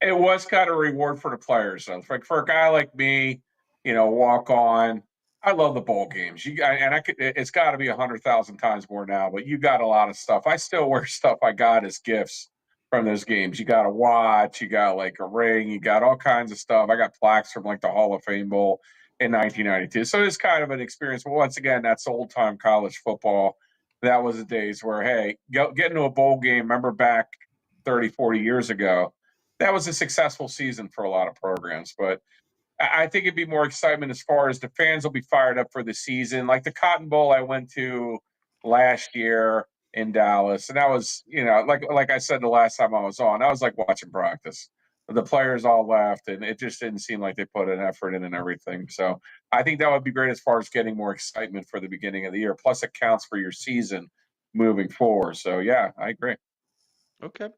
It was kind of a reward for the players. So for a guy like me, walk on. I love the bowl games. It's got to be 100,000 times more now, but you got a lot of stuff. I still wear stuff I got as gifts from those games. You got a watch, you got like a ring, you got all kinds of stuff. I got plaques from like the Hall of Fame Bowl in 1992. So it's kind of an experience. But once again, that's old time college football. That was the days where, hey, get into a bowl game. Remember back 30, 40 years ago, that was a successful season for a lot of programs. But I think it'd be more excitement as far as the fans will be fired up for the season. Like the Cotton Bowl I went to last year in Dallas. And that was, like I said the last time I was on, I was like watching practice. The players all left, and it just didn't seem like they put an effort in and everything. So I think that would be great as far as getting more excitement for the beginning of the year. Plus, it counts for your season moving forward. So, yeah, I agree. Okay.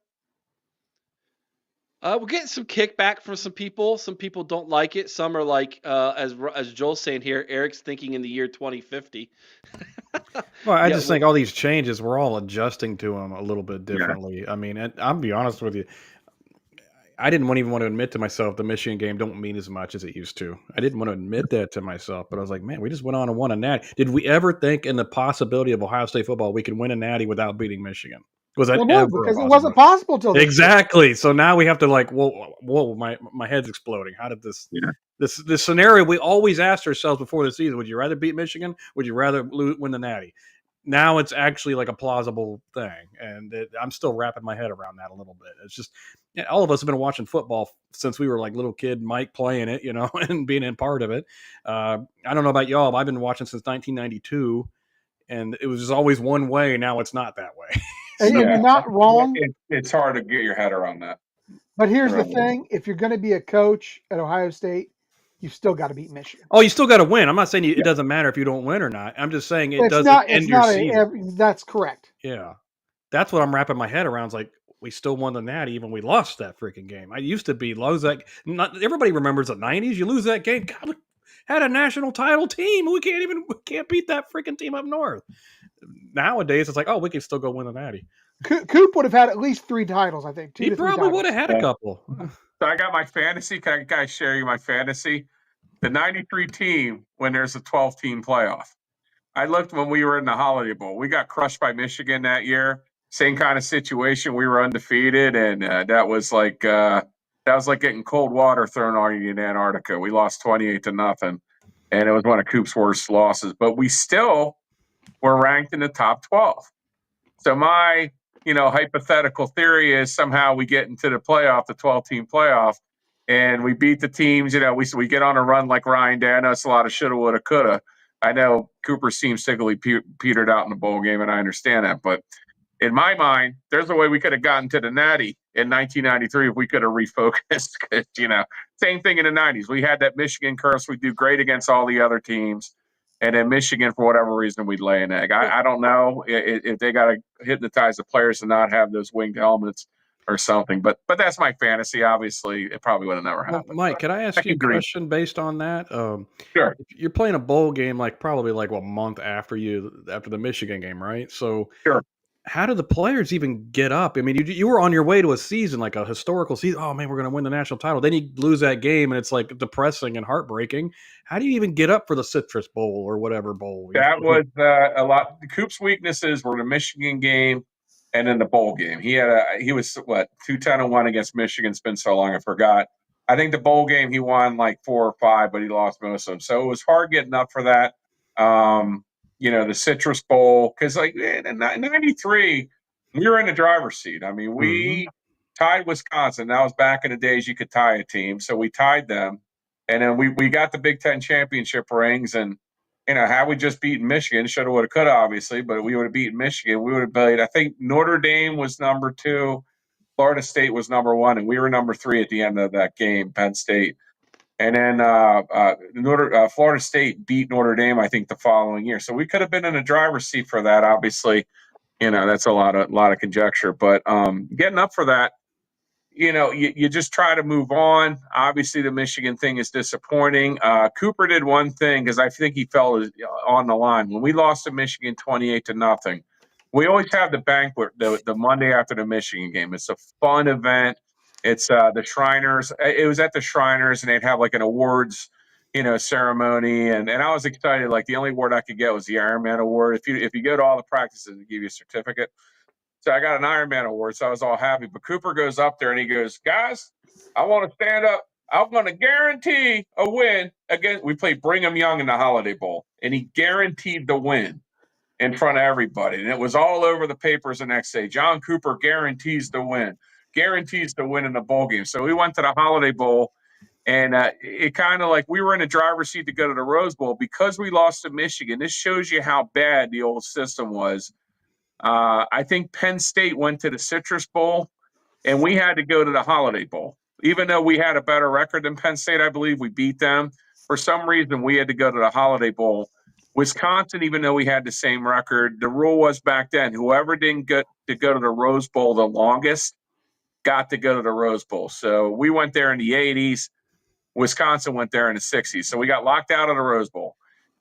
We're getting some kickback from some people. Some people don't like it. Some are like, as Joel's saying here, Eric's thinking in the year 2050. Well, I just think all these changes, we're all adjusting to them a little bit differently. Yeah. I mean, I'll be honest with you. I didn't even want to admit to myself the Michigan game don't mean as much as it used to. I didn't want to admit that to myself, but I was like, man, we just went on and won a natty. Did we ever think in the possibility of Ohio State football we could win a natty without beating Michigan? Was that ever because it wasn't possible till exactly. So now we have to like, whoa, my head's exploding. How did this this scenario we always asked ourselves before the season? Would you rather beat Michigan? Would you rather win the natty? Now it's actually like a plausible thing, and I'm still wrapping my head around that a little bit. It's just all of us have been watching football since we were like little kid Mike playing it, and being in part of it. I don't know about y'all, but I've been watching since 1992, and it was just always one way. Now it's not that way. And you're not wrong. It's hard to get your head around that. But here's the thing. If you're going to be a coach at Ohio State, you've still got to beat Michigan. Oh, you still got to win. I'm not saying it doesn't matter if you don't win or not. I'm just saying it It's doesn't not. end It's your not season. that's correct. Yeah. That's what I'm wrapping my head around. It's like, we still won the Natty, even we lost that freaking game. I used to be lose that. Not everybody remembers the '90s. You lose that game. God, we had a national title team. We can't beat that freaking team up north. Nowadays, it's like, oh, we can still go win the Natty. Coop would have had at least 3 titles, I think. 2 He to 3 probably titles. would have had a couple. So I got my fantasy. Can I guys share you my fantasy? The 93 team, when there's a 12-team playoff. I looked when we were in the Holiday Bowl. We got crushed by Michigan that year. Same kind of situation. We were undefeated, and that was like getting cold water thrown on you in Antarctica. We lost 28-0, and it was one of Coop's worst losses. But we still were ranked in the top 12. So my hypothetical theory is somehow we get into the playoff, the 12-team playoff, and we beat the teams. We get on a run like Ryan Day. I know it's a lot of shoulda, woulda, coulda. I know Cooper's team sickly petered out in the bowl game, and I understand that. But in my mind, there's a way we could have gotten to the Natty in 1993 if we could have refocused. Same thing in the 90s. We had that Michigan curse. We do great against all the other teams. And then Michigan, for whatever reason, we'd lay an egg. I don't know if they got to hypnotize the players to not have those winged helmets or something. But that's my fantasy. Obviously, it probably would have never happened. Mike, can I ask you a question based on that? Sure. You're playing a bowl game probably a month after the Michigan game, right? So sure. How did the players even get up? I mean, you were on your way to a season, like a historical season. Oh man, we're going to win the national title. Then you lose that game, and it's like depressing and heartbreaking. How do you even get up for the Citrus Bowl or whatever bowl? That was a lot. Coop's weaknesses were the Michigan game and then the bowl game. He was 2-10-1 against Michigan. It's been so long, I forgot. I think the bowl game he won like 4 or 5, but he lost most of them. So it was hard getting up for that. The Citrus Bowl, because in 93, we were in the driver's seat. I mean, we tied Wisconsin. That was back in the days you could tie a team. So we tied them. And then we got the Big Ten championship rings. And, had we just beaten Michigan, shoulda, woulda, coulda, obviously, but we would have beaten Michigan. We would have played, I think Notre Dame was number 2. Florida State was number 1. And we were number 3 at the end of that game, Penn State. And then Florida State beat Notre Dame, I think, the following year. So we could have been in a driver's seat for that. Obviously, that's a lot of conjecture. But getting up for that, you just try to move on. Obviously, the Michigan thing is disappointing. Cooper did one thing because I think he felt on the line. When we lost to Michigan 28-0, we always have the banquet the Monday after the Michigan game. It's a fun event. It's the Shriners. It was at the Shriners, and they'd have like an awards, ceremony. And I was excited. Like the only award I could get was the Ironman Award. If you go to all the practices, they give you a certificate. So I got an Ironman Award, so I was all happy. But Cooper goes up there and he goes, "Guys, I want to stand up. I'm going to guarantee a win against." We played Brigham Young in the Holiday Bowl, and he guaranteed the win in front of everybody. And it was all over the papers the next day. John Cooper guarantees the win in the bowl game. So we went to the Holiday Bowl, and it kind of like we were in a driver's seat to go to the Rose Bowl because we lost to Michigan. This shows you how bad the old system was. I think Penn State went to the Citrus Bowl, and we had to go to the Holiday Bowl. Even though we had a better record than Penn State, I believe we beat them. For some reason, we had to go to the Holiday Bowl. Wisconsin, even though we had the same record, the rule was back then, whoever didn't get to go to the Rose Bowl the longest got to go to the Rose Bowl. So we went there in the 80s. Wisconsin went there in the 60s. So we got locked out of the Rose Bowl.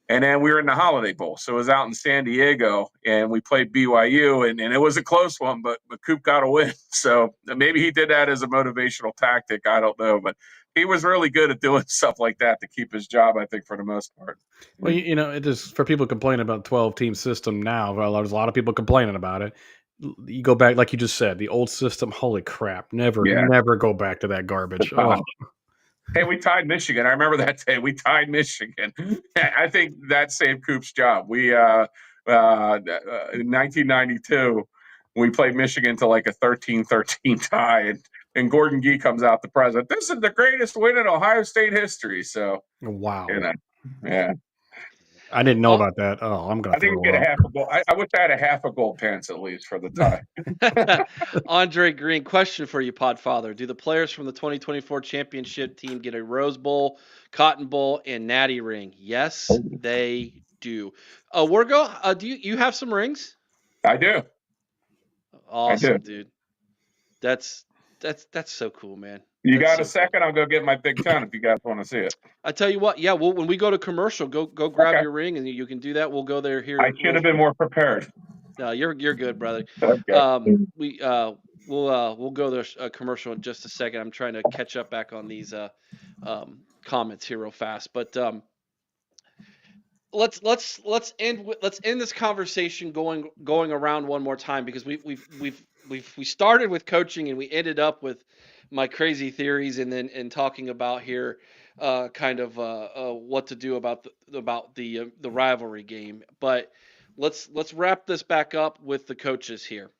And then we were in the Holiday Bowl. So it was out in San Diego, and we played BYU, and it was a close one, but Coop got a win. So maybe he did that as a motivational tactic. I don't know. But he was really good at doing stuff like that to keep his job, I think, for the most part. Well, it is for people complaining about 12-team system now. Well, there's a lot of people complaining about it. You go back, like you just said, the old system, holy crap. Never go back to that garbage. Oh. Hey, we tied Michigan. I remember that day. We tied Michigan. I think that saved Coop's job. We in 1992, we played Michigan to like a 13-13 tie, and Gordon Gee comes out the president. This is the greatest win in Ohio State history. So wow, yeah. I didn't know about that. Oh, I'm gonna I didn't throw get a up. half a gold. I wish I had a half a gold pants at least for the tie. Andre Green, question for you, Podfather. Do the players from the 2024 championship team get a Rose Bowl, Cotton Bowl, and Natty ring? Yes, they do. Wargo, do you have some rings? I do. I do. Awesome, dude. That's that's so cool, man. You That's got a so cool. second? I'll go get my Big Ten if you guys want to see it. I tell you what, yeah. Well, when we go to commercial, go grab Okay. your ring, and you can do that. We'll go there here. I should have been more prepared. No, you're good, brother. Okay. We'll go there commercial in just a second. I'm trying to catch up back on these comments here real fast, but let's end this conversation going around one more time, because we started with coaching and we ended up with my crazy theories, and then talking about here kind of what to do about the rivalry game. But let's wrap this back up with the coaches here.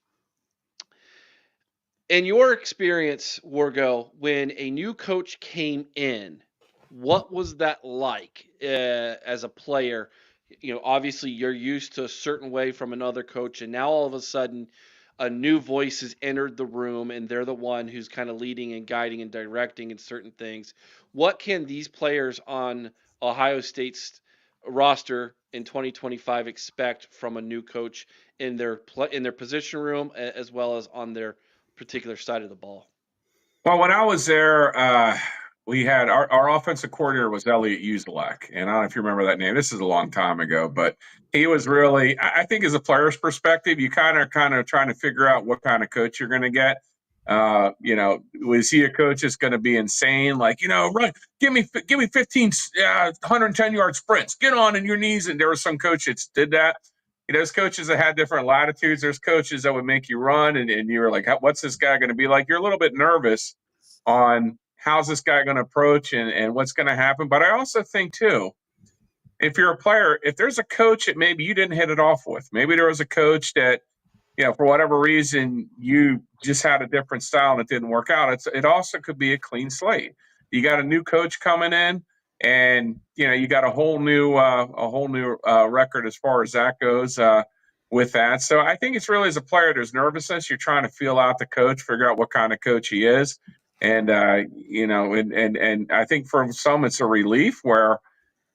In your experience, Wargo, when a new coach came in, what was that like as a player? Obviously you're used to a certain way from another coach, and now all of a sudden a new voice has entered the room, and they're the one who's kind of leading and guiding and directing in certain things. What can these players on Ohio State's roster in 2025 expect from a new coach in their position room, as well as on their particular side of the ball? Well, when I was there, we had our offensive coordinator was Elliot Uzelak, and I don't know if you remember that name. This is a long time ago, but he was really, I think, as a player's perspective, you kind of trying to figure out what kind of coach you're going to get. Was he a coach that's going to be insane? Like, run, give me 15, 110-yard sprints, get on your knees. And there were some coaches that did that. There's coaches that had different latitudes. There's coaches that would make you run, and you were like, what's this guy going to be like? You're a little bit nervous on how's this guy going to approach and what's going to happen. But I also think, too, if you're a player, if there's a coach that maybe you didn't hit it off with, maybe there was a coach that, for whatever reason, you just had a different style and it didn't work out. It also could be a clean slate. You got a new coach coming in, and you got a whole new record as far as that goes with that. So I think it's really, as a player, there's nervousness. You're trying to feel out the coach, figure out what kind of coach he is, and and I think for some it's a relief where,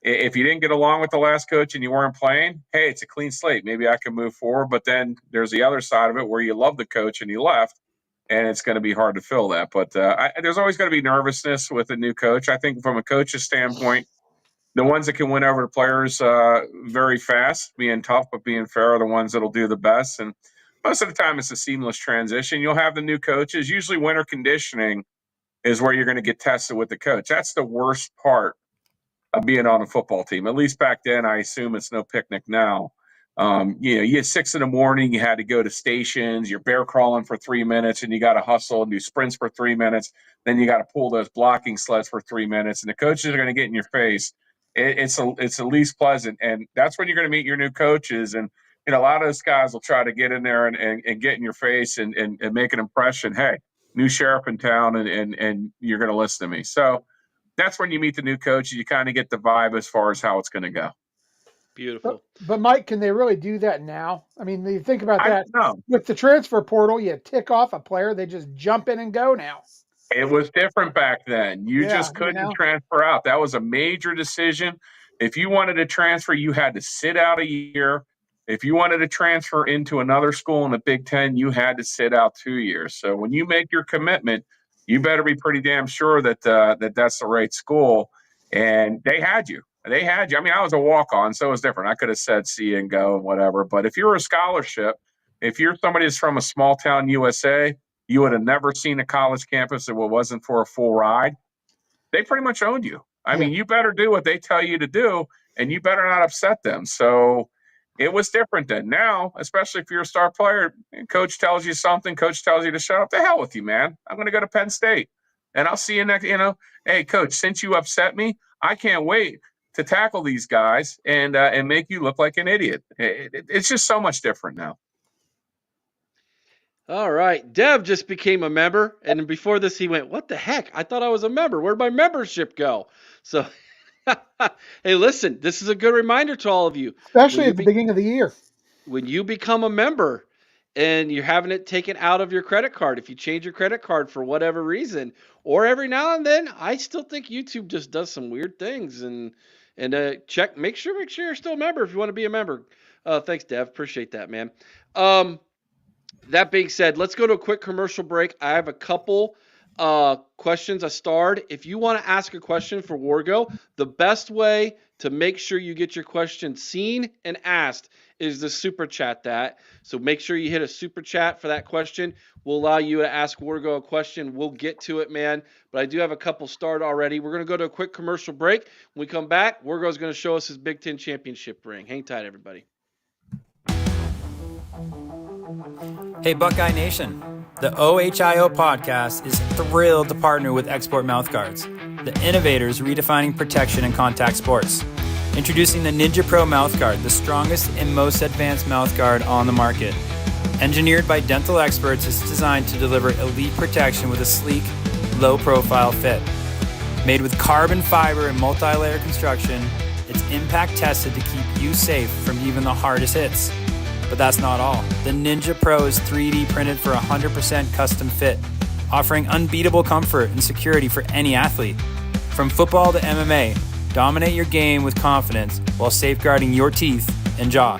if you didn't get along with the last coach and you weren't playing, hey, it's a clean slate. Maybe I can move forward. But then there's the other side of it where you love the coach and you left, and it's going to be hard to fill that. But there's always going to be nervousness with a new coach. I think from a coach's standpoint, the ones that can win over the players very fast, being tough but being fair, are the ones that'll do the best. And most of the time, it's a seamless transition. You'll have the new coaches. Usually winter conditioning is where you're going to get tested with the coach. That's the worst part of being on a football team. At least back then, I assume it's no picnic now. You had 6 a.m, you had to go to stations, you're bear crawling for 3 minutes, and you got to hustle and do sprints for 3 minutes. Then you got to pull those blocking sleds for 3 minutes, and the coaches are going to get in your face. It's the least pleasant. And that's when you're going to meet your new coaches. And, a lot of those guys will try to get in there and get in your face and make an impression. Hey, new sheriff in town, and you're going to listen to me. So that's when you meet the new coach and you kind of get the vibe as far as how it's going to go. Beautiful. But Mike, can they really do that now? I mean, you think about that. No. With the transfer portal, you tick off a player, they just jump in and go now. It was different back then. You just couldn't transfer out. That was a major decision. If you wanted to transfer, you had to sit out a year. If you wanted to transfer into another school in the Big Ten, you had to sit out 2 years. So when you make your commitment, you better be pretty damn sure that that's the right school. And they had you. I mean, I was a walk-on, so it was different. I could have said see you and go and whatever. But if you're a scholarship, if you're somebody that's from a small town USA, you would have never seen a college campus if it wasn't for a full ride. They pretty much owned you. I mean, you better do what they tell you to do, and you better not upset them. So it was different then. Now, especially if you're a star player, coach tells you something, coach tells you to shut up. The hell with you, man. I'm going to go to Penn State, and I'll see you next. Hey, coach, since you upset me, I can't wait to tackle these guys and make you look like an idiot. It's just so much different now. All right. Dev just became a member, and before this he went, what the heck? I thought I was a member. Where'd my membership go? So Hey, listen, this is a good reminder to all of you. Especially at the beginning of the year. When you become a member and you're having it taken out of your credit card, if you change your credit card for whatever reason, or every now and then, I still think YouTube just does some weird things. And make sure you're still a member if you want to be a member. Thanks, Dev. Appreciate that, man. That being said, let's go to a quick commercial break. I have a couple questions I starred. If you want to ask a question for Wargo, the best way to make sure you get your question seen and asked is the super chat that. So make sure you hit a super chat for that question. We'll allow you to ask Wargo a question. We'll get to it, man. But I do have a couple starred already. We're going to go to a quick commercial break. When we come back, Wargo's going to show us his Big Ten championship ring. Hang tight, everybody. Hey, Buckeye Nation. The OHIO podcast is thrilled to partner with Export Mouthguards, the innovators redefining protection in contact sports. Introducing the Ninja Pro Mouthguard, the strongest and most advanced mouthguard on the market. Engineered by dental experts, it's designed to deliver elite protection with a sleek, low-profile fit. Made with carbon fiber and multi-layer construction, it's impact tested to keep you safe from even the hardest hits. But that's not all. The Ninja Pro is 3D printed for 100% custom fit, offering unbeatable comfort and security for any athlete. From football to MMA, dominate your game with confidence while safeguarding your teeth and jaw.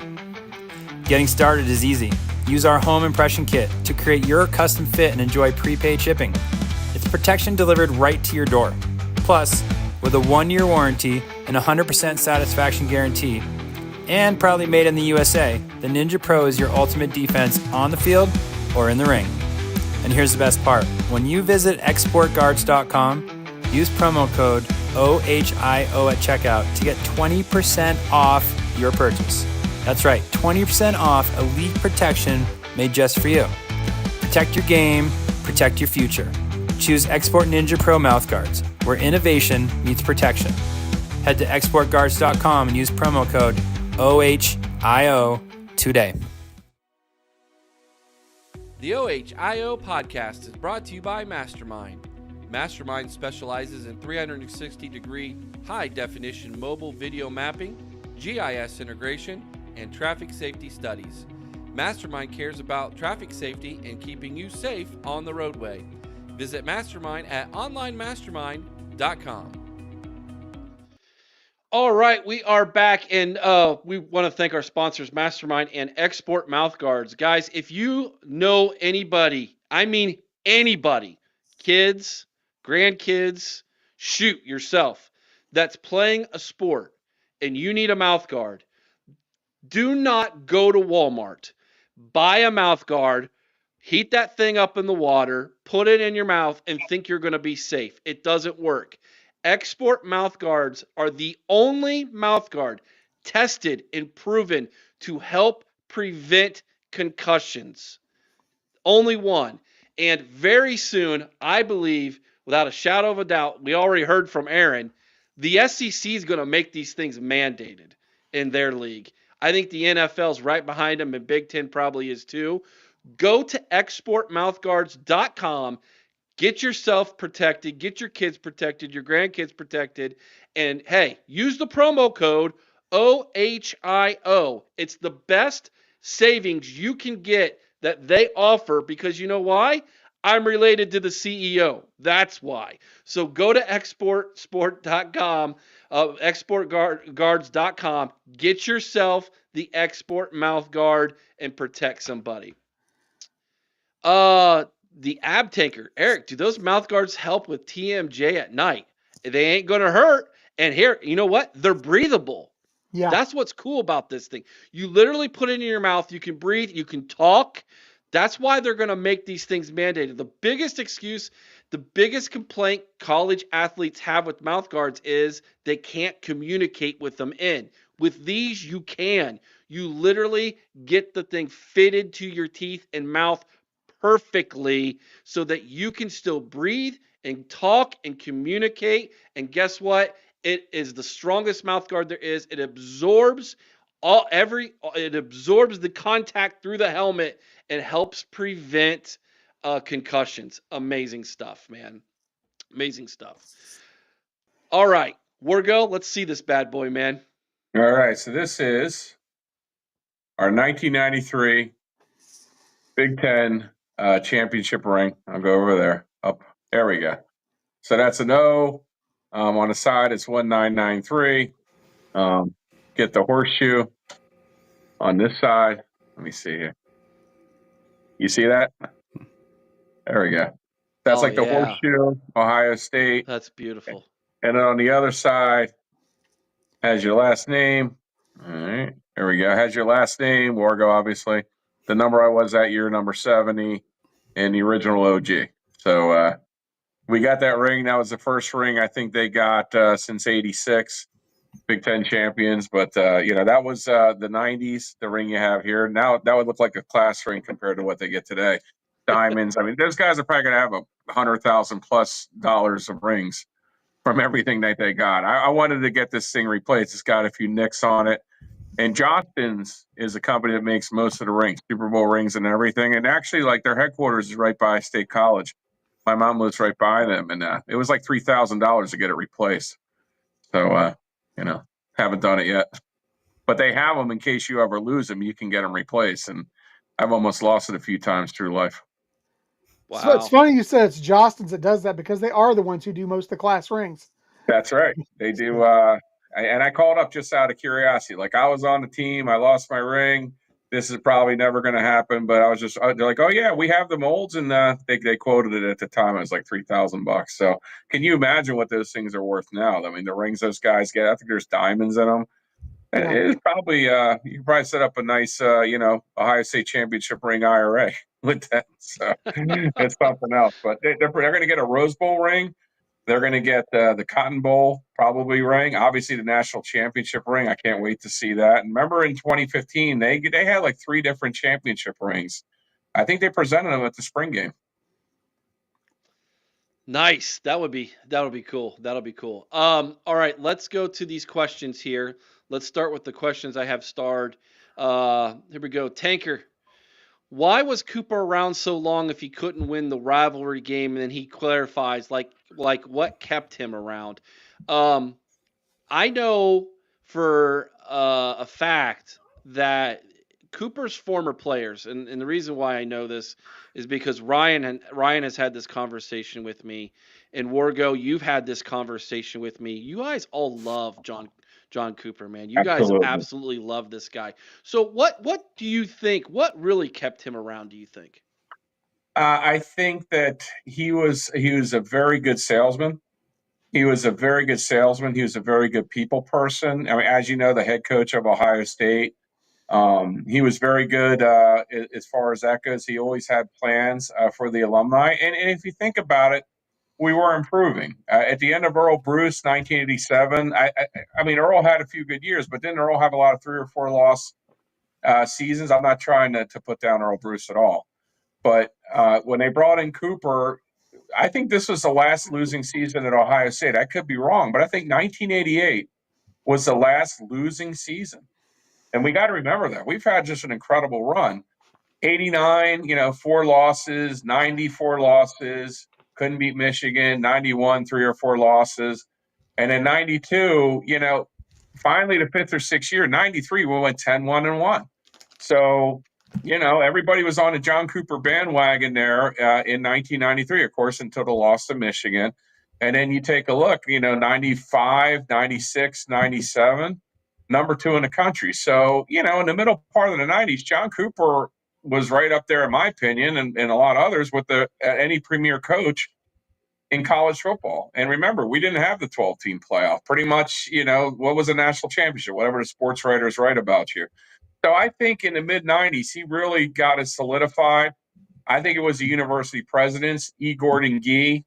Getting started is easy. Use our home impression kit to create your custom fit and enjoy prepaid shipping. It's protection delivered right to your door. Plus, with a 1-year warranty and 100% satisfaction guarantee, and proudly made in the USA, the Ninja Pro is your ultimate defense on the field or in the ring. And here's the best part. When you visit exportguards.com, use promo code OHIO at checkout to get 20% off your purchase. That's right, 20% off elite protection made just for you. Protect your game, protect your future. Choose Export Ninja Pro Mouthguards, where innovation meets protection. Head to exportguards.com and use promo code OHIO today. The OHIO podcast is brought to you by Mastermind. Mastermind specializes in 360-degree high-definition mobile video mapping, GIS integration, and traffic safety studies. Mastermind cares about traffic safety and keeping you safe on the roadway. Visit Mastermind at onlinemastermind.com. All right, we are back, and we want to thank our sponsors, Mastermind and Export Mouthguards. Guys, if you know anybody, I mean anybody, kids, grandkids, shoot yourself, that's playing a sport and you need a mouthguard, do not go to Walmart. Buy a mouthguard, heat that thing up in the water, put it in your mouth, and think you're going to be safe. It doesn't work. Export mouthguards are the only mouthguard tested and proven to help prevent concussions. Only one. And very soon, I believe, without a shadow of a doubt, we already heard from Aaron, the SEC is going to make these things mandated in their league. I think the NFL's right behind them, and Big Ten probably is too. Go to exportmouthguards.com. Get yourself protected, get your kids protected, your grandkids protected, and hey, use the promo code OHIO. It's the best savings you can get that they offer because you know why? I'm related to the CEO. That's why. So go to exportsport.com, exportguards.com, get yourself the Export Mouth Guard and protect somebody. The ab tanker, Eric, do those mouth guards help with TMJ at night? They ain't gonna hurt. And here, you know what? They're breathable. Yeah. That's what's cool about this thing. You literally put it in your mouth. You can breathe. You can talk. That's why they're gonna make these things mandated. The biggest excuse, the biggest complaint college athletes have with mouth guards is they can't communicate with them in. With these, you can. You literally get the thing fitted to your teeth and mouth perfectly so that you can still breathe and talk and communicate. And guess what? It is the strongest mouth guard there is. It absorbs the contact through the helmet and helps prevent concussions. Amazing stuff, man. Amazing stuff. All right. Wargo, let's see this bad boy, man. All right, so this is our 1993 Big Ten championship ring. I'll go over there. Up there we go. So that's an O. On the side, it's 1993. Get the horseshoe on this side. Let me see here. You see that? There we go. That's like the horseshoe, Ohio State. That's beautiful. And then on the other side has your last name. All right. There we go. Has your last name, Wargo, obviously. The number I was that year, number 70, and the original OG. So we got that ring. That was the first ring I think they got since 86, Big Ten champions. But, that was the 90s, the ring you have here. Now that would look like a class ring compared to what they get today. Diamonds. I mean, those guys are probably going to have $100,000+ of rings from everything that they got. I wanted to get this thing replaced. It's got a few nicks on it. And Johnston's is a company that makes most of the rings, Super Bowl rings and everything. And actually, like, their headquarters is right by State College. My mom lives right by them. And it was like $3,000 to get it replaced. So, haven't done it yet. But they have them in case you ever lose them. You can get them replaced. And I've almost lost it a few times through life. Wow. So it's funny you said it's Johnston's that does that because they are the ones who do most of the class rings. That's right. They do. And I called up just out of curiosity. Like, I was on the team. I lost my ring. This is probably never going to happen. But I was just, they're like, oh, yeah, we have the molds. And they quoted it at the time. It was like $3,000. So can you imagine what those things are worth now? I mean, the rings those guys get, I think there's diamonds in them. Yeah. It's probably, you can probably set up a nice, Ohio State championship ring IRA with that. So it's something else. But they're going to get a Rose Bowl ring. They're going to get the Cotton Bowl probably ring. Obviously, the national championship ring. I can't wait to see that. And remember in 2015, they had like 3 different championship rings. I think they presented them at the spring game. Nice. That'll be cool. That'll be cool. All right, let's go to these questions here. Let's start with the questions I have starred. Here we go. Tanker. Why was Cooper around so long if he couldn't win the rivalry game? And then he clarifies, like what kept him around. I know for a fact that Cooper's former players, and the reason why I know this is because Ryan has had this conversation with me, and Wargo, you've had this conversation with me. You guys all love John Cooper, man. You guys absolutely love this guy. So what do you think? What really kept him around, do you think? I think that he was a very good salesman. He was a very good salesman. He was a very good people person. I mean, as you know, the head coach of Ohio State, he was very good as far as that goes. He always had plans for the alumni. And if you think about it, we were improving. At the end of Earl Bruce, 1987, I mean, Earl had a few good years, but didn't Earl have a lot of 3 or 4 loss seasons? I'm not trying to put down Earl Bruce at all. But when they brought in Cooper, I think this was the last losing season at Ohio State. I could be wrong, but I think 1988 was the last losing season. And we got to remember that. We've had just an incredible run. 89, 4 losses, 94 losses, couldn't beat Michigan, 91, 3 or 4 losses. And in 92, finally the 5th or 6th year, 93, we went 10-1-1. So, everybody was on a John Cooper bandwagon there in 1993, of course, until the loss to Michigan. And then you take a look, 95, 96, 97, number 2 in the country. So, in the middle part of the 90s, John Cooper was right up there, in my opinion, and a lot of others with any premier coach in college football. And remember, we didn't have the 12-team playoff. Pretty much, what was a national championship, whatever the sports writers write about you. So I think in the mid-90s, he really got it solidified. I think it was the university presidents. E. Gordon Gee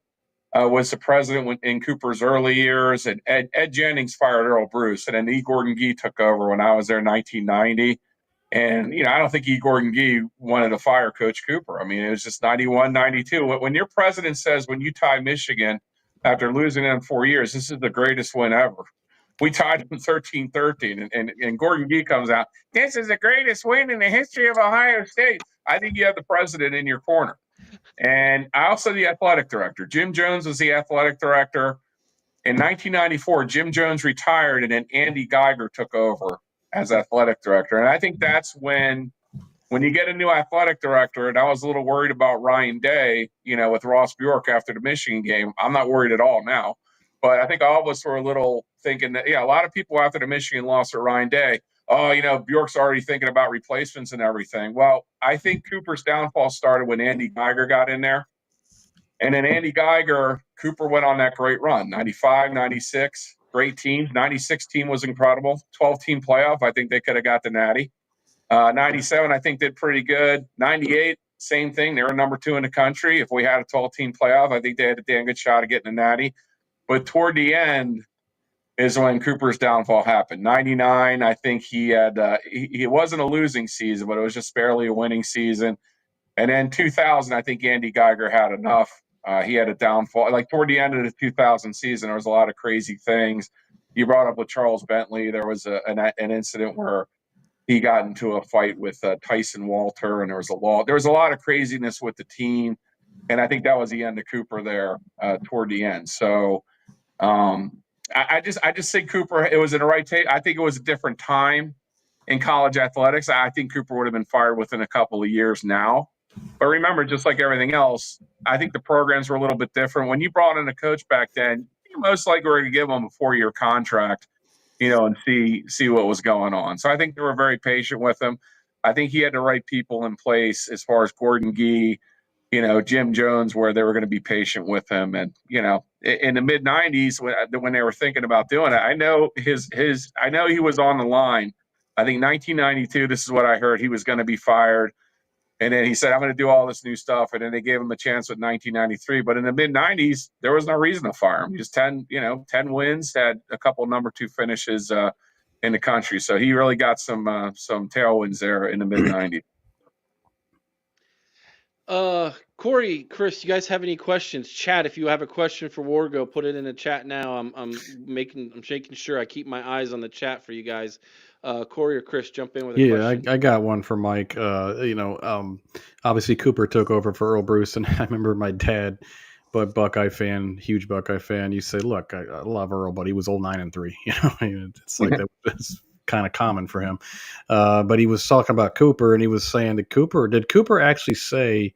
was the president in Cooper's early years. And Ed Jennings fired Earl Bruce. And then E. Gordon Gee took over when I was there in 1990. And, I don't think E. Gordon Gee wanted to fire Coach Cooper. I mean, it was just 91, 92. When your president says when you tie Michigan after losing them 4 years, this is the greatest win ever. We tied them 13-13, and Gordon Gee comes out, this is the greatest win in the history of Ohio State. I think you have the president in your corner. And I also the athletic director. Jim Jones was the athletic director. In 1994, Jim Jones retired, and then Andy Geiger took over as athletic director. And I think that's when you get a new athletic director, and I was a little worried about Ryan Day, with Ross Bjork after the Michigan game. I'm not worried at all now. But I think all of us were a little thinking that, a lot of people after the Michigan loss at Ryan Day, Bjork's already thinking about replacements and everything. Well, I think Cooper's downfall started when Andy Geiger got in there. And then Andy Geiger, Cooper went on that great run, 95, 96, great teams. 96 team was incredible. 12-team playoff, I think they could have got the Natty. 97, I think, did pretty good. 98, same thing. They were number 2 in the country. If we had a 12-team playoff, I think they had a damn good shot of getting a Natty. But toward the end is when Cooper's downfall happened. 99, I think he had he wasn't a losing season, but it was just barely a winning season. And then 2000, I think Andy Geiger had enough. He had a downfall. Like toward the end of the 2000 season, there was a lot of crazy things. You brought up with Charles Bentley. There was an incident where he got into a fight with Tyson Walter, and there was a lot of craziness with the team. And I think that was the end of Cooper there toward the end. So I just think Cooper, it was in the right take. I think it was a different time in college athletics. I think Cooper would have been fired within a couple of years now. But remember, just like everything else, I think the programs were a little bit different. When you brought in a coach back then, you most likely were going to give him a 4-year contract, and see what was going on. So I think they were very patient with him. I think he had the right people in place as far as Gordon Gee, Jim Jones, where they were going to be patient with him. And, in the mid 90s, when they were thinking about doing it, I know he was on the line. I think 1992, this is what I heard, he was going to be fired. And then he said, I'm going to do all this new stuff. And then they gave him a chance with 1993. But in the mid-90s, there was no reason to fire him. He was 10 wins, had a couple number 2 finishes in the country. So he really got some tailwinds there in the mid-90s. Cory, Chris, you guys have any questions? Chat, if you have a question for Wargo, put it in the chat now. I'm shaking sure I keep my eyes on the chat for you guys. Cory or Chris, jump in with a question. Yeah, I got one for Mike. Obviously Cooper took over for Earl Bruce, and I remember my dad, but Buckeye fan, huge Buckeye fan, you say, look, I love Earl, but he was 09-3. It's like that's kind of common for him. But he was talking about Cooper, and he was saying that did Cooper actually say,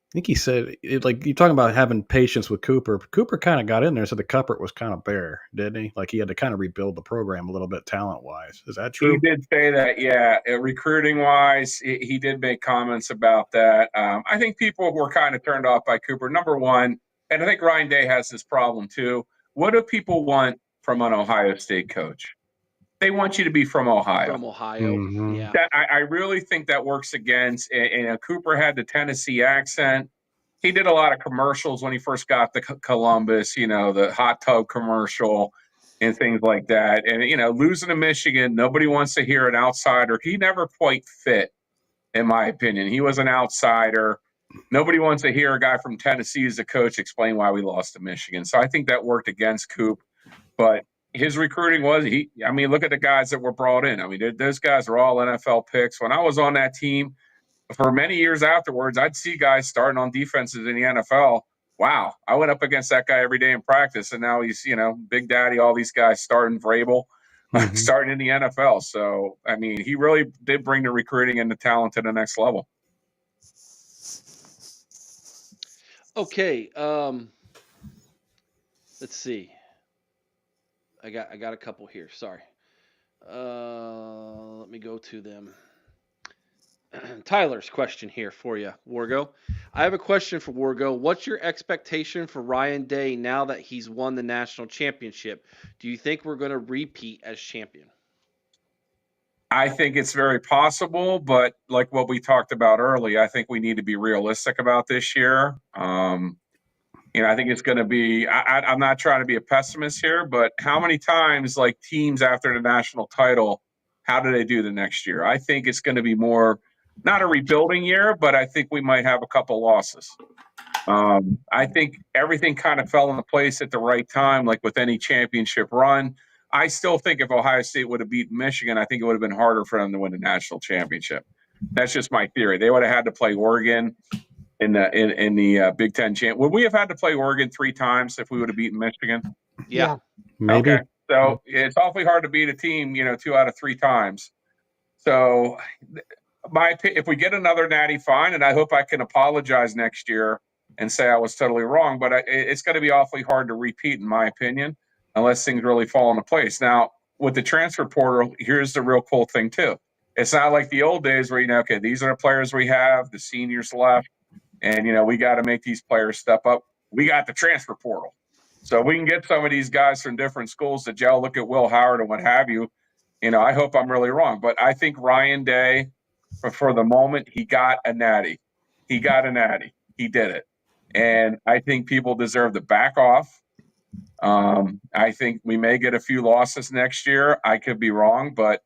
I think he said, like, you're talking about having patience with Cooper. Cooper kind of got in there, so the cupboard was kind of bare, didn't he? Like, he had to kind of rebuild the program a little bit talent-wise. Is that true? He did say that, yeah. Recruiting-wise, he did make comments about that. I think people were kind of turned off by Cooper. Number one, and I think Ryan Day has this problem too, what do people want from an Ohio State coach? They want you to be from Ohio. From Ohio, yeah. I really think that works against. And Cooper had the Tennessee accent. He did a lot of commercials when he first got to Columbus. The hot tub commercial and things like that. And losing to Michigan, nobody wants to hear an outsider. He never quite fit, in my opinion. He was an outsider. Nobody wants to hear a guy from Tennessee as a coach explain why we lost to Michigan. So I think that worked against Coop, but his recruiting look at the guys that were brought in. Those guys are all NFL picks. When I was on that team for many years afterwards, I'd see guys starting on defenses in the NFL. Wow. I went up against that guy every day in practice, and now he's, Big Daddy, all these guys starting Vrabel, starting in the NFL. So, he really did bring the recruiting and the talent to the next level. Okay. Let's see. I got a couple here. Sorry. Let me go to them. Tyler's question here for you, Wargo. I have a question for Wargo. What's your expectation for Ryan Day now that he's won the national championship? Do you think we're going to repeat as champion? I think it's very possible, but like what we talked about earlier, I think we need to be realistic about this year. I think it's going to be, I'm not trying to be a pessimist here, but how many times, like, teams after the national title, how do they do the next year? I think it's going to be more, not a rebuilding year, but I think we might have a couple losses. I think everything kind of fell into place at the right time, like with any championship run. I still think if Ohio State would have beaten Michigan, I think it would have been harder for them to win the national championship. That's just my theory. They would have had to play Oregon in the Big Ten champ. Would we have had to play Oregon 3 times if we would have beaten Michigan? Yeah. Maybe. Okay. So it's awfully hard to beat a team, 2 out of 3 times. So if we get another natty, fine, and I hope I can apologize next year and say I was totally wrong, but it's going to be awfully hard to repeat, in my opinion, unless things really fall into place. Now, with the transfer portal, here's the real cool thing, too. It's not like the old days where, okay, these are the players we have, the seniors left, and, we got to make these players step up. We got the transfer portal. So we can get some of these guys from different schools to gel, look at Will Howard and what have you. I hope I'm really wrong, but I think Ryan Day, for the moment, he got a natty. He got a natty. He did it. And I think people deserve to back off. I think we may get a few losses next year. I could be wrong, but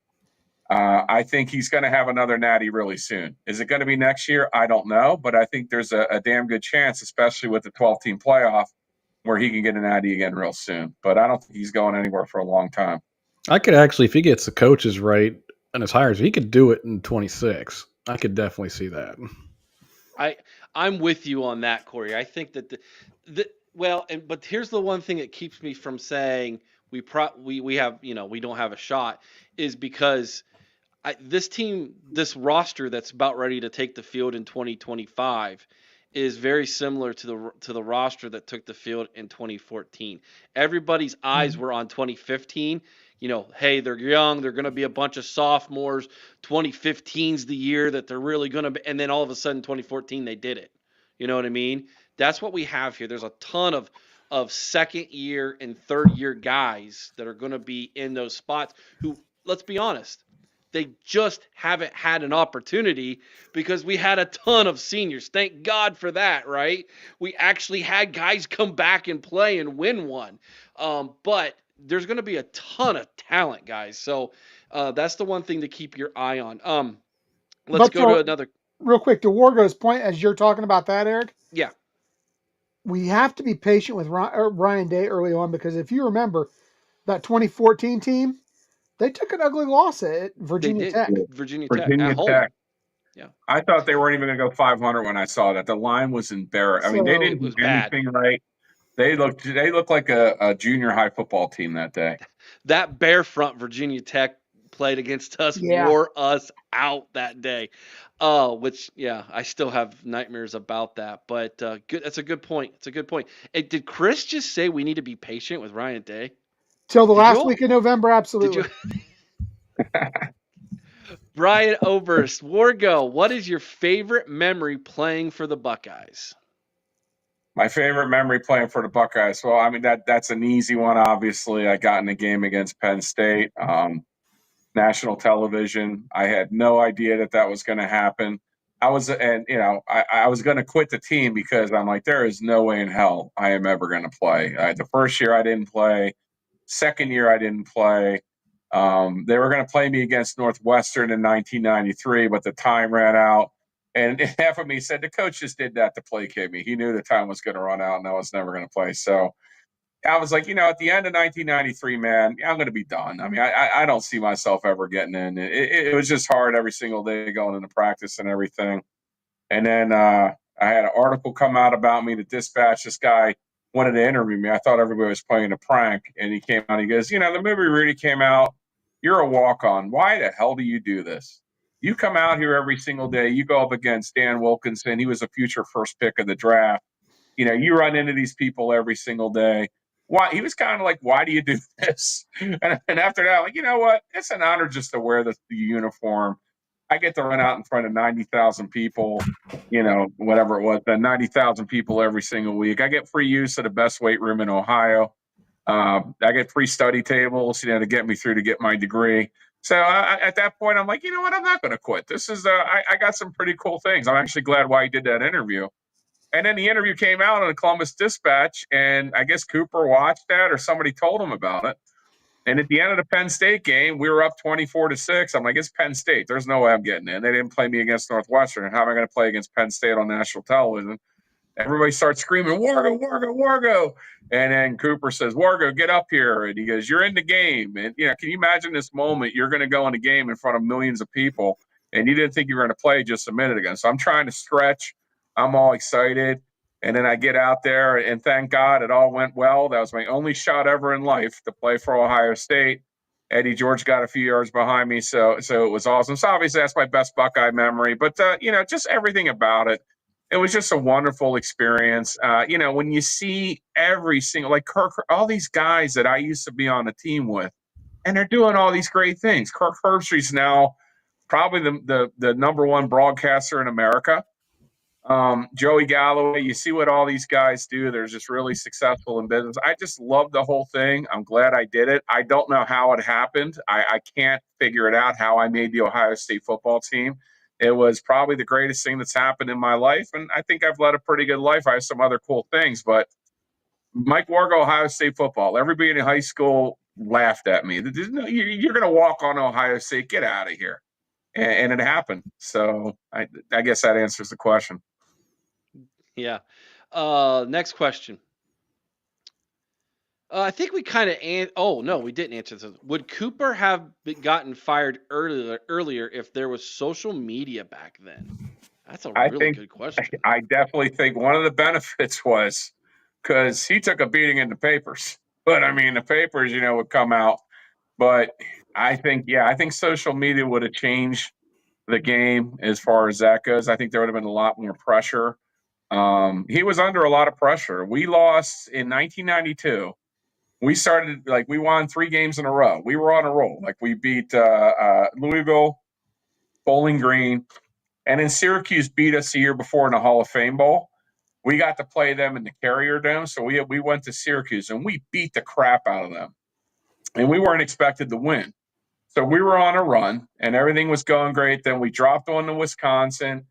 I think he's going to have another natty really soon. Is it going to be next year? I don't know, but I think there's a damn good chance, especially with the 12-team playoff, where he can get a natty again real soon. But I don't think he's going anywhere for a long time. I could actually, if he gets the coaches right and his hires, he could do it in 26. I could definitely see that. I'm with you on that, Cory. I think that but here's the one thing that keeps me from saying we have, we don't have a shot, is because this roster that's about ready to take the field in 2025 is very similar to the roster that took the field in 2014. Everybody's eyes were on 2015. Hey, they're young. They're going to be a bunch of sophomores. 2015's the year that they're really going to be. And then all of a sudden, 2014, they did it. You know what I mean? That's what we have here. There's a ton of second year and third year guys that are going to be in those spots who, let's be honest, they just haven't had an opportunity because we had a ton of seniors. Thank God for that, right? We actually had guys come back and play and win one. But there's going to be a ton of talent, guys. So that's the one thing to keep your eye on. Let's go to another. Real quick, to Wargo's point, as you're talking about that, Eric. Yeah. We have to be patient with Ryan Day early on, because if you remember that 2014 team, they took an ugly loss at Virginia Tech. Virginia Tech. Yeah. I thought they weren't even going to go 500 when I saw that. The line was embarrassing. I mean, they didn't do anything right. They looked like a junior high football team that day. That bear front Virginia Tech played against us wore us out that day. Which, I still have nightmares about that. But good. That's a good point. It's a good point. Did Chris just say we need to be patient with Ryan Day? Till the last week of November, absolutely. Brian Oberst, Wargo, what is your favorite memory playing for the Buckeyes? My favorite memory playing for the Buckeyes. Well, I mean, that's an easy one. Obviously, I got in a game against Penn State, national television. I had no idea that was going to happen. I was going to quit the team because I'm like, there is no way in hell I am ever going to play. The first year I didn't play. Second year I didn't play. They were going to play me against Northwestern in 1993, but the time ran out. And half of me said the coach just did that to placate me. He knew the time was going to run out and I was never going to play. So I was like, at the end of 1993, man, I'm going to be done. I mean, I don't see myself ever getting in. It was just hard every single day going into practice and everything. And then I had an article come out about me. The Dispatch, this guy wanted to interview me. I thought everybody was playing a prank. And he came out, he goes, the movie Rudy came out. You're a walk-on. Why the hell do you do this? You come out here every single day. You go up against Dan Wilkinson. He was a future first pick of the draft. You run into these people every single day. Why? He was kind of like, why do you do this? And after that, like, you know what? It's an honor just to wear the uniform. I get to run out in front of 90,000 people, whatever it was, 90,000 people every single week. I get free use of the best weight room in Ohio. I get free study tables, to get me through to get my degree. So at that point, I'm like, you know what? I'm not going to quit. This is I got some pretty cool things. I'm actually glad why he did that interview. And then the interview came out on the Columbus Dispatch, and I guess Cooper watched that or somebody told him about it. And at the end of the Penn State game, we were up 24-6. I'm like, it's Penn State. There's no way I'm getting in. They didn't play me against Northwestern. How am I going to play against Penn State on national television? Everybody starts screaming, Wargo, Wargo, Wargo. And then Cooper says, Wargo, get up here. And he goes, you're in the game. And, can you imagine this moment? You're going to go in the game in front of millions of people, and you didn't think you were going to play just a minute ago. So I'm trying to stretch. I'm all excited. And then I get out there, and thank God it all went well. That was my only shot ever in life to play for Ohio State. Eddie George got a few yards behind me, so it was awesome. So obviously that's my best Buckeye memory, but just everything about it. It was just a wonderful experience. When you see every single, like Kirk, all these guys that I used to be on the team with, and they're doing all these great things. Kirk Herbstreit's now probably the number one broadcaster in America. Joey Galloway, you see what all these guys do. They're just really successful in business. I just love the whole thing. I'm glad I did it. I don't know how it happened. I can't figure it out how I made the Ohio State football team. It was probably the greatest thing that's happened in my life, and I think I've led a pretty good life. I have some other cool things, but Mike Wargo, Ohio State football. Everybody in high school laughed at me. You're going to walk on Ohio State. Get out of here. And it happened. So I guess that answers the question. Yeah. Next question. I think we kind of oh no, we didn't answer this. Would Cooper have gotten fired earlier if there was social media back then? That's a really good question. I definitely think one of the benefits was because he took a beating in the papers. But I mean, the papers, would come out. But I think social media would have changed the game as far as that goes. I think there would have been a lot more pressure. He was under a lot of pressure. We lost in 1992. We started we won 3 games in a row. We were on a roll. We beat Louisville, Bowling Green, and then Syracuse beat us the year before in the Hall of Fame Bowl. We got to play them in the Carrier Dome, so we went to Syracuse and we beat the crap out of them. And we weren't expected to win. So we were on a run and everything was going great. Then we dropped on to Wisconsin.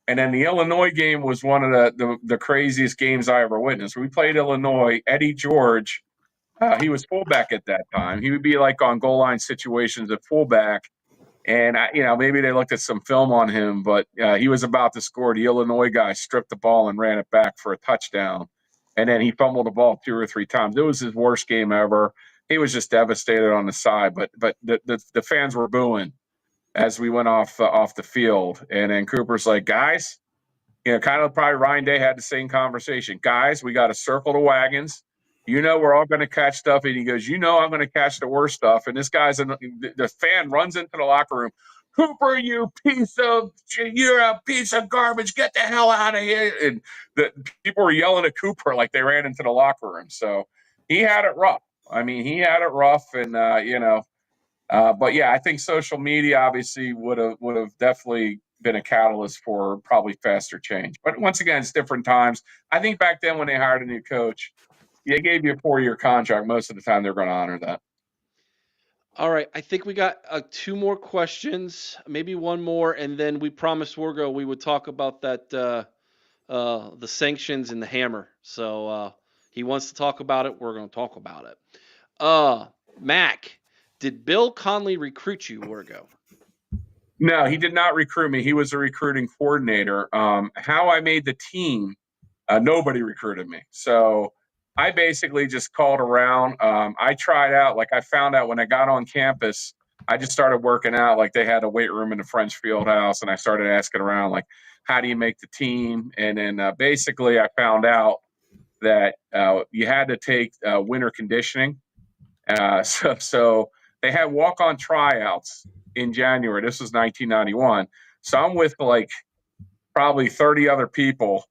And then the Illinois game was one of the craziest games I ever witnessed. We played Illinois. Eddie George, he was fullback at that time. He would be on goal line situations at fullback. And, maybe they looked at some film on him, but he was about to score. The Illinois guy stripped the ball and ran it back for a touchdown. And then he fumbled the ball 2 or 3 times. It was his worst game ever. He was just devastated on the side, but the fans were booing as we went off the field. And then Cooper's like, guys, kind of probably Ryan Day had the same conversation. Guys, we got to circle the wagons. We're all going to catch stuff. And he goes, I'm going to catch the worst stuff. And this guy's the fan runs into the locker room. Cooper, you're a piece of garbage. Get the hell out of here. And the people were yelling at Cooper like they ran into the locker room. So he had it rough. I mean, he had it rough. And, but yeah, I think social media obviously would have definitely been a catalyst for probably faster change. But once again, it's different times. I think back then when they hired a new coach, they gave you a 4-year contract. Most of the time, they're going to honor that. All right. I think we got 2 more questions, maybe one more, and then we promised Wargo we would talk about that the sanctions and the hammer. So he wants to talk about it. We're going to talk about it. Mac, did Bill Conley recruit you, Wargo? No, he did not recruit me. He was a recruiting coordinator. How I made the team, nobody recruited me. So I basically just called around. I tried out, I found out when I got on campus, I just started working out. They had a weight room in the French Field House, and I started asking around, how do you make the team? And then basically I found out that you had to take winter conditioning. So they had walk-on tryouts in January. This was 1991. So I'm with probably 30 other people,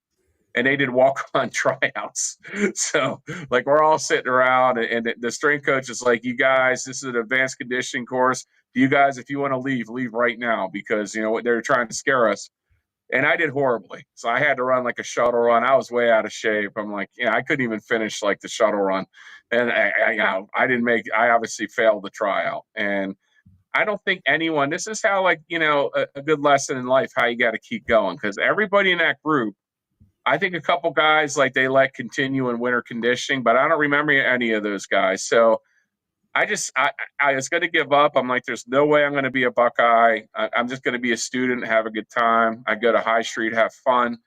and they did walk-on tryouts. So we're all sitting around, and the strength coach is like, you guys, this is an advanced conditioning course. You guys, if you want to leave right now, because they're trying to scare us. And I did horribly. So I had to run a shuttle run. I was way out of shape. I'm I couldn't even finish the shuttle run. And I obviously failed the tryout. And I don't think anyone, this is how a good lesson in life, how you got to keep going. Because everybody in that group, I think a couple guys, they let continue in winter conditioning, but I don't remember any of those guys. So I was going to give up. I'm there's no way I'm going to be a Buckeye. I'm just going to be a student, have a good time. I go to High Street, have fun.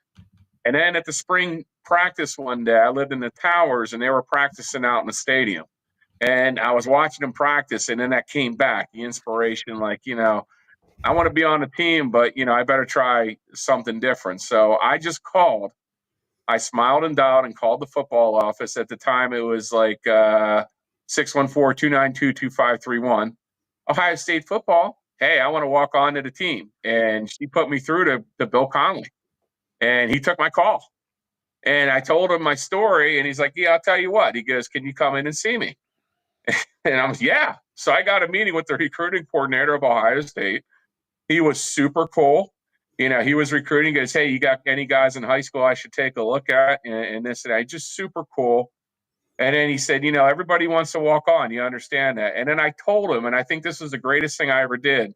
And then at the spring practice one day, I lived in the towers, and they were practicing out in the stadium. And I was watching them practice, and then that came back, the inspiration, I want to be on the team, but, I better try something different. So I just called I smiled and dialed and called the football office. At the time, it was like 614-292-2531. Ohio State football. Hey, I want to walk on to the team. And she put me through to Bill Conley. And he took my call. And I told him my story. And he's like, yeah, I'll tell you what. He goes, can you come in and see me? And I was, yeah. So I got a meeting with the recruiting coordinator of Ohio State. He was super cool. He was recruiting. He goes, hey, you got any guys in high school I should take a look at? And this and that. Just super cool. And then he said, everybody wants to walk on. You understand that? And then I told him, and I think this was the greatest thing I ever did.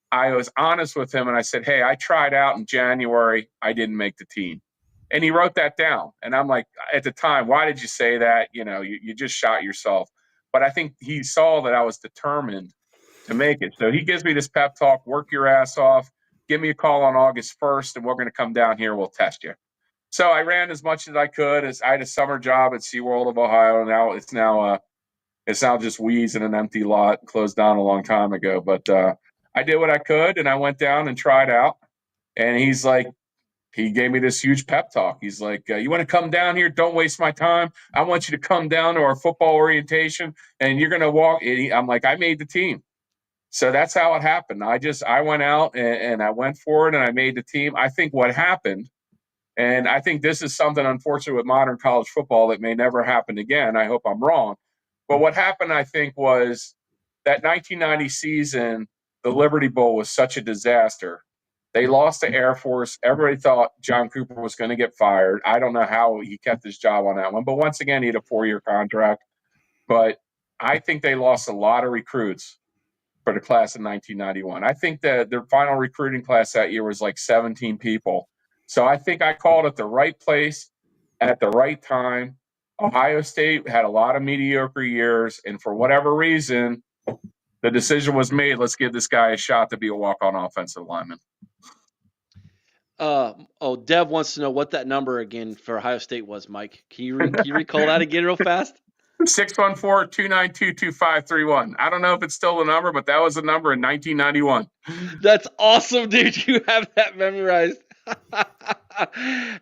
I was honest with him, and I said, hey, I tried out in January. I didn't make the team. And he wrote that down. And I'm like, at the time, why did you say that? You just shot yourself. But I think he saw that I was determined to make it. So he gives me this pep talk, work your ass off, give me a call on August 1st, and we're going to come down here. We'll test you. So I ran as much as I could. I had a summer job at SeaWorld of Ohio. Now it's now just weeds in an empty lot, closed down a long time ago. But I did what I could, and I went down and tried out. And he gave me this huge pep talk. He's like, you want to come down here? Don't waste my time. I want you to come down to our football orientation, and you're going to walk. I'm like, I made the team. So that's how it happened. I went out and I went for it, and I made the team. I think what happened, and I think this is something unfortunate with modern college football that may never happen again. I hope I'm wrong. But what happened, I think, was that 1990 season, the Liberty Bowl was such a disaster. They lost to Air Force. Everybody thought John Cooper was going to get fired. I don't know how he kept his job on that one. But once again, he had a 4-year contract. But I think they lost a lot of recruits for the class of 1991. I think that their final recruiting class that year was like 17 people. So I think I called at the right place at the right time. Ohio State had a lot of mediocre years, and for whatever reason, the decision was made, let's give this guy a shot to be a walk-on offensive lineman. Dev wants to know what that number again for Ohio State was, Mike. Can you recall that again real fast? 614-292-2531. I don't know if it's still the number, but that was the number in 1991. That's awesome, dude. You have that memorized.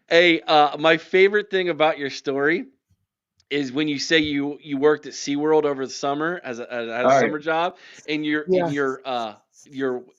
Hey, my favorite thing about your story is when you say you worked at SeaWorld over the summer as a summer job, and you're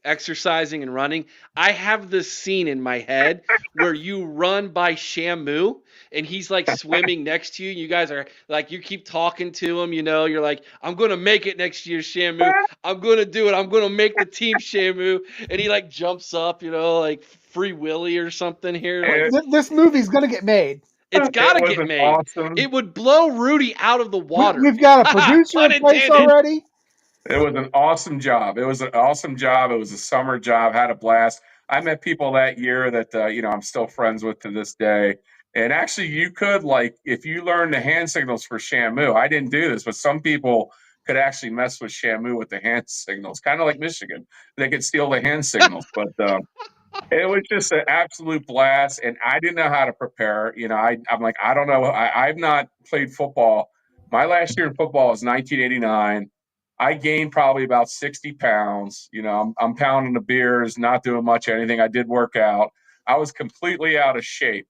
exercising and running. I have this scene in my head where you run by Shamu and he's like swimming next to you. You guys are like, you keep talking to him, you're like, I'm going to make it next year, Shamu. I'm going to do it. I'm going to make the team, Shamu. And he like jumps up, like Free Willy or something here. Like, this movie's going to get made. It's got to get made. Awesome. It would blow Rudy out of the water. We've got a producer in place already. It was an awesome job. It was a summer job. Had a blast. I met people that year that, I'm still friends with to this day. And actually, you could, if you learned the hand signals for Shamu, I didn't do this, but some people could actually mess with Shamu with the hand signals, kind of like Michigan. They could steal the hand signals. But it was just an absolute blast. And I didn't know how to prepare. I'm like, I don't know. I've not played football. My last year in football was 1989. I gained probably about 60 pounds. I'm pounding the beers, not doing much anything. I did work out. I was completely out of shape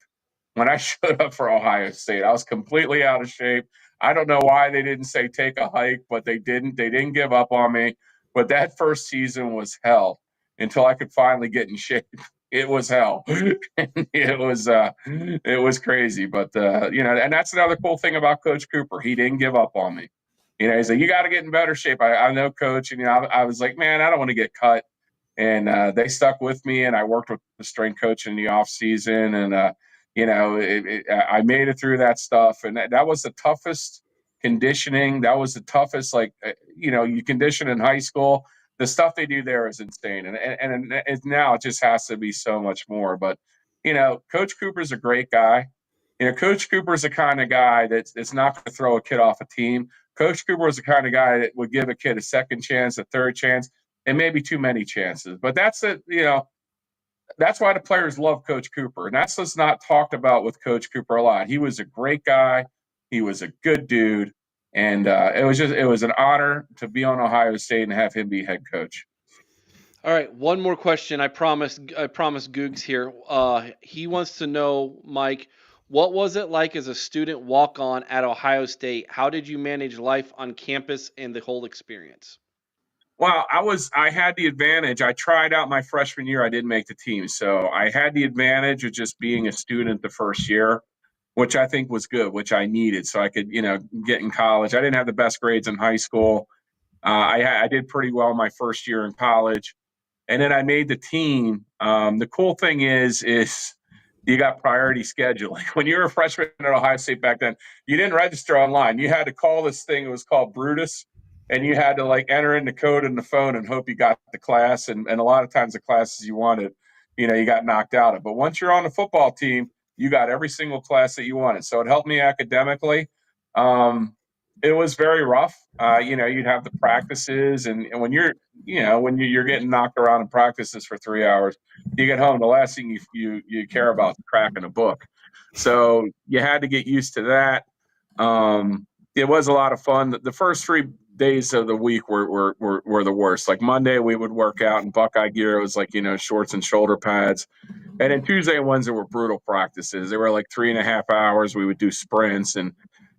when I showed up for Ohio State. I was completely out of shape. I don't know why they didn't say take a hike, but they didn't. They didn't give up on me. But that first season was hell until I could finally get in shape. It was hell. It was crazy. But, and that's another cool thing about Coach Cooper. He didn't give up on me. He's like, you got to get in better shape. I know, Coach. And, I was like, man, I don't want to get cut. And they stuck with me, and I worked with the strength coach in the off season. And, I made it through that stuff. And that was the toughest conditioning. That was the toughest, you condition in high school. The stuff they do there is insane. And now it just has to be so much more. But, Coach Cooper's a great guy. Coach Cooper's the kind of guy that's not going to throw a kid off a team. Coach Cooper was the kind of guy that would give a kid a second chance, a third chance, and maybe too many chances. But that's it. That's why the players love Coach Cooper. And that's what's not talked about with Coach Cooper a lot. He was a great guy. He was a good dude. And it was an honor to be on Ohio State and have him be head coach. All right, one more question. I promise Googs here. He wants to know, Mike, What was it like as a student walk-on at Ohio State? How did you manage life on campus and the whole experience? Well, I had the advantage. I tried out my freshman year. I didn't make the team. So I had the advantage of just being a student the first year, which I think was good, which I needed. So I could, get in college. I didn't have the best grades in high school. I did pretty well my first year in college. And then I made the team. The cool thing is you got priority scheduling. When you were a freshman at Ohio State back then, you didn't register online. You had to call this thing. It was called Brutus, and you had to like enter in the code in the phone and hope you got the class. And a lot of times the classes you wanted, you got knocked out of. But once you're on the football team, you got every single class that you wanted. So it helped me academically. It was very rough. You'd have the practices, and when you're getting knocked around in practices for 3 hours, you get home, the last thing you care about is cracking a book. So you had to get used to that. It was a lot of fun. The first 3 days of the week were the worst. Like Monday, we would work out in Buckeye gear. It was like, shorts and shoulder pads. And then Tuesday and Wednesday were brutal practices. They were like 3.5 hours. We would do sprints, and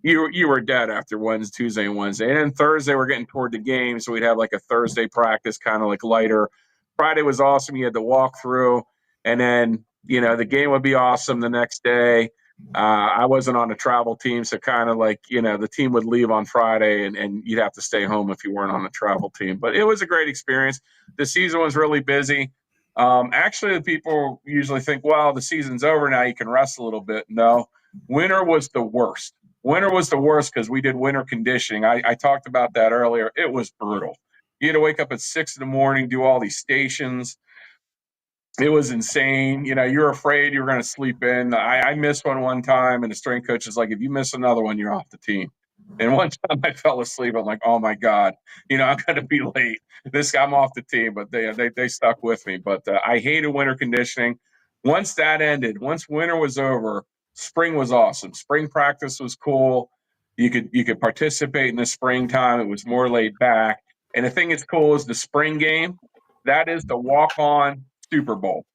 you were dead after Tuesday and Wednesday. And then Thursday, we're getting toward the game, so we'd have like a Thursday practice, kind of like lighter. Friday was awesome. You had to walk through, and then the game would be awesome the next day. I wasn't on the travel team, so kind of like the team would leave on Friday, and you'd have to stay home if you weren't on the travel team. But it was a great experience. The season was really busy. Actually, the people usually think, well, the season's over now, you can rest a little bit. No, winter was the worst. Winter was the worst because we did winter conditioning. I talked about that earlier. It was brutal. You had to wake up at 6 a.m, do all these stations. It was insane. You're afraid you were going to sleep in. I missed one time, and the strength coach is like, if you miss another one, you're off the team. And one time I fell asleep. I'm like, oh my God, I'm going to be late. I'm off the team, but they stuck with me. But I hated winter conditioning. Once that ended, once winter was over, spring was awesome. Spring practice was cool. You could participate in the springtime. It was more laid back. And the thing that's cool is the spring game. That is the walk-on Super Bowl.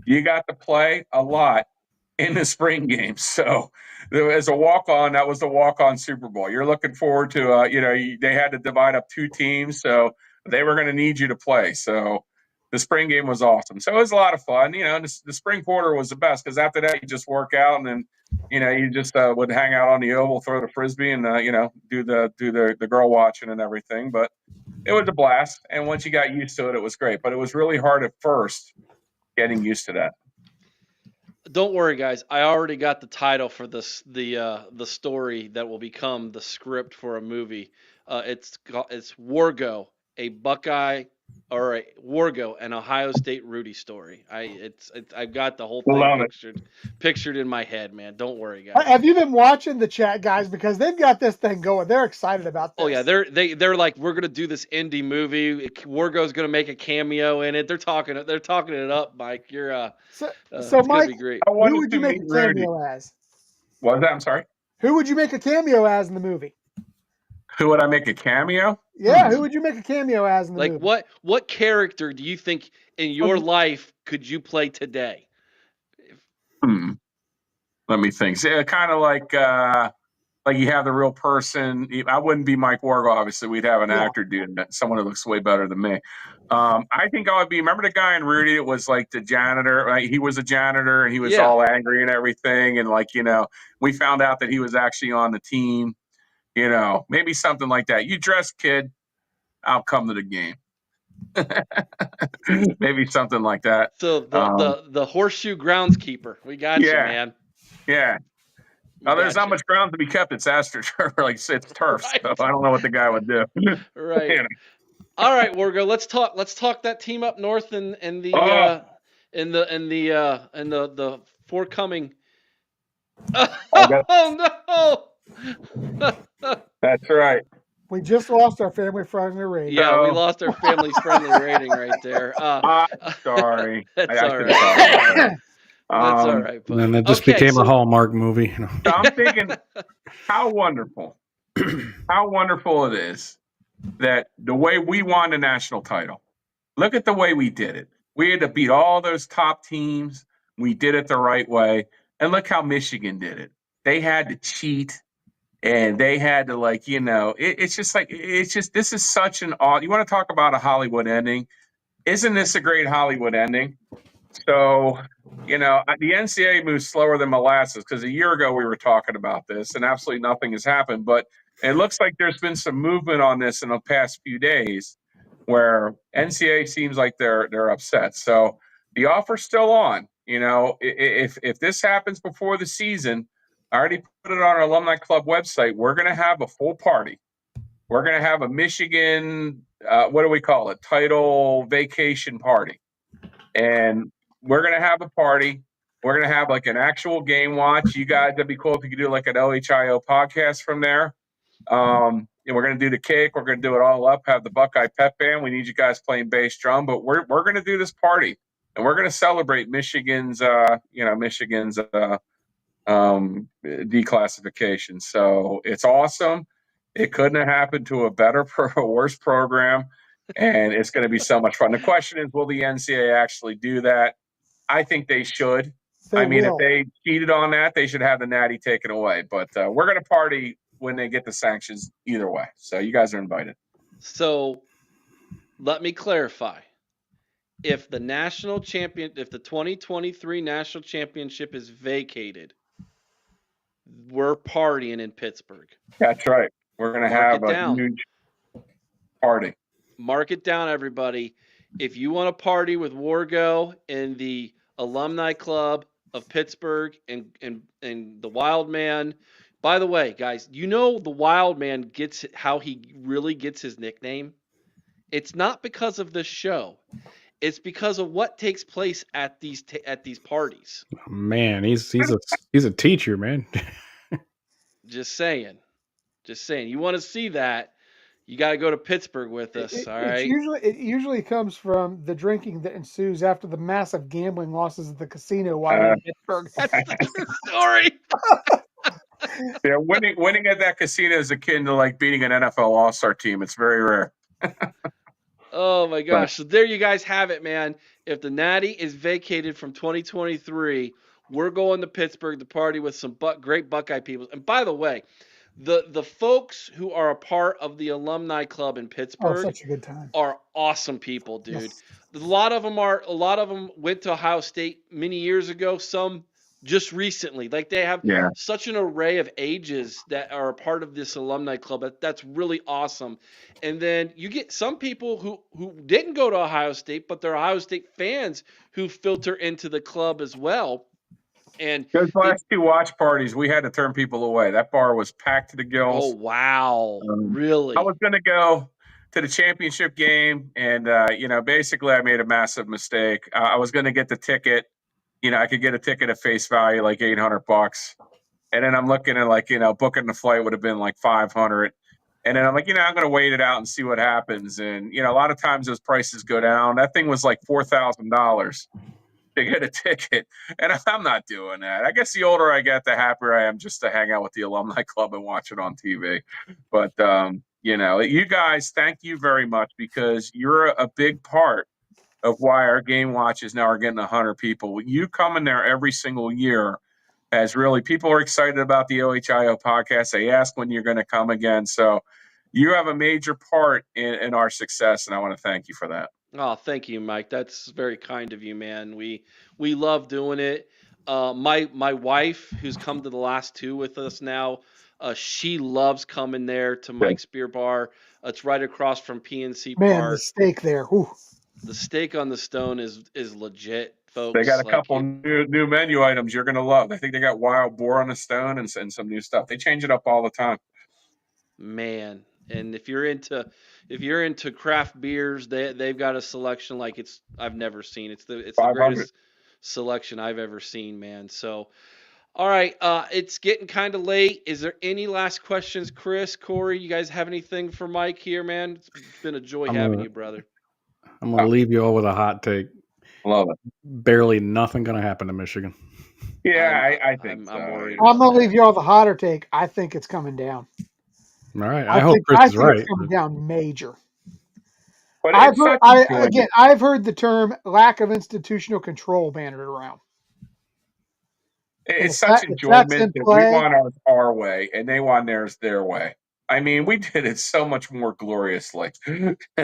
You got to play a lot in the spring game. So as a walk-on, that was the walk-on Super Bowl. You're looking forward to, they had to divide up 2 teams, so they were going to need you to play. So the spring game was awesome. So it was a lot of fun. The spring quarter was the best because after that, you just work out, and then, you just would hang out on the oval, throw the Frisbee, and, do the girl watching and everything. But it was a blast. And once you got used to it, it was great. But it was really hard at first getting used to that. Don't worry, guys. I already got the title for this, the story that will become the script for a movie. It's Wargo, a Buckeye or a Wargo, an Ohio State Rudy story. I've got the whole thing pictured in my head, man. Don't worry, guys. Have you been watching the chat, guys? Because they've got this thing going. They're excited about this. Oh yeah, they're like, we're gonna do this indie movie. Wargo's gonna make a cameo in it. They're talking it up, Mike. You're so Mike, be great. Who would you make a cameo as? What was that? I'm sorry. Who would you make a cameo as in the movie? Who would I make a cameo? Yeah, who would you make a cameo as in the movie? Like what character do you think in your life could you play today? Let me think. So, kind of like you have the real person. I wouldn't be Mike Wargo, obviously. We'd have an actor doing that, someone who looks way better than me. I think I would be. Remember the guy in Rudy? It was like the janitor. Right? He was a janitor, and he was all angry and everything. And we found out that he was actually on the team. Maybe something like that. You dress, kid, I'll come to the game. Maybe something like that. So the horseshoe groundskeeper. We got you, man. Yeah. Now, there's not much ground to be kept. It's astroturf, it's turf. Right. So I don't know what the guy would do. Right. All right, Wargo. Let's talk that team up north and the forthcoming. Oh no! That's right. We just lost our family-friendly rating. Yeah, we lost our family-friendly rating right there. Sorry. That's all right. That's all right. Buddy. And it just became a Hallmark movie. So I'm thinking, how wonderful it is that the way we won the national title. Look at the way we did it. We had to beat all those top teams. We did it the right way. And look how Michigan did it. They had to cheat, and they had to it's just this is such an odd. You want to talk about a Hollywood ending? Isn't this a great Hollywood ending? So, the NCAA moves slower than molasses because a year ago we were talking about this and absolutely nothing has happened. But it looks like there's been some movement on this in the past few days where NCAA seems like they're upset. So the offer's still on. If this happens before the season, I already put it on our alumni club website. We're going to have a full party. We're going to have a Michigan, what do we call it? Title vacation party. And we're going to have a party. We're going to have like an actual game watch. You guys, that'd be cool if you could do like an OHIO podcast from there. And we're going to do the cake. We're going to do it all up, have the Buckeye Pep Band. We need you guys playing bass drum, but we're going to do this party and we're going to celebrate Michigan's declassification. So it's awesome. It couldn't have happened to a better or worse program. And it's going to be so much fun. The question is, will the NCAA actually do that? I think they should. If they cheated on that, they should have the natty taken away. But we're going to party when they get the sanctions either way. So you guys are invited. So let me clarify. If the 2023 national championship is vacated, we're partying in Pittsburgh. That's right. We're going to have a huge party. Mark it down, everybody. If you want to party with Wargo and the Alumni Club of Pittsburgh and the Wild Man. By the way, guys, the Wild Man gets how he really gets his nickname. It's not because of this show. It's because of what takes place at these parties. Man, he's a teacher, man. Just saying. You want to see that? You got to go to Pittsburgh with us, all right? It usually comes from the drinking that ensues after the massive gambling losses at the casino while in Pittsburgh. That's the true story. Yeah, winning at that casino is akin to like beating an NFL All-Star team. It's very rare. Oh my gosh! So there you guys have it, man. If the Natty is vacated from 2023, we're going to Pittsburgh to party with some great Buckeye people. And by the way, the folks who are a part of the alumni club in Pittsburgh such a good time. Are awesome people, dude. Yes. A lot of them went to Ohio State many years ago. Some just recently. Like they have such an array of ages that are a part of this alumni club. That's really awesome. And then you get some people who didn't go to Ohio State, but they're Ohio State fans who filter into the club as well. And those last two watch parties, we had to turn people away. That bar was packed to the gills. Oh, wow. Really? I was going to go to the championship game, and, basically I made a massive mistake. I was going to get the ticket. I could get a ticket at face value, like $800. And then I'm looking at booking the flight would have been like $500. And then I'm like, I'm going to wait it out and see what happens. And, a lot of times those prices go down. That thing was like $4,000 to get a ticket. And I'm not doing that. I guess the older I get, the happier I am just to hang out with the alumni club and watch it on TV. But, you guys, thank you very much because you're a big part of why our game watches now are getting 100 people. You coming there every single year as really people are excited about the OHIO podcast. They ask when you're going to come again. So you have a major part in our success, and I want to thank you for that. Oh, thank you, Mike. That's very kind of you, man. We love doing it. My wife, who's come to the last two with us now, she loves coming there to Mike's Beer Bar. It's right across from PNC Park. Man, the steak there. Whew. The steak on the stone is legit, folks. They got a couple new menu items you're going to love. I think they got wild boar on the stone and some new stuff. They change it up all the time. Man, and if you're into craft beers, they've got a selection like I've never seen. It's the greatest selection I've ever seen, man. So, all right, it's getting kind of late. Is there any last questions, Chris, Cory? You guys have anything for Mike here, man? It's been a joy having you, brother. I'm going to leave you all with a hot take. Love it. Barely nothing going to happen to Michigan. Yeah, I think so. I'm worried. I'm going to leave you all the hotter take. I think it's coming down. All right. I hope Chris is right. It's coming down major. But I've heard the term lack of institutional control bannered around. It's such if that's enjoyment in that we play, want ours our way and they want theirs their way. I mean, we did it so much more gloriously.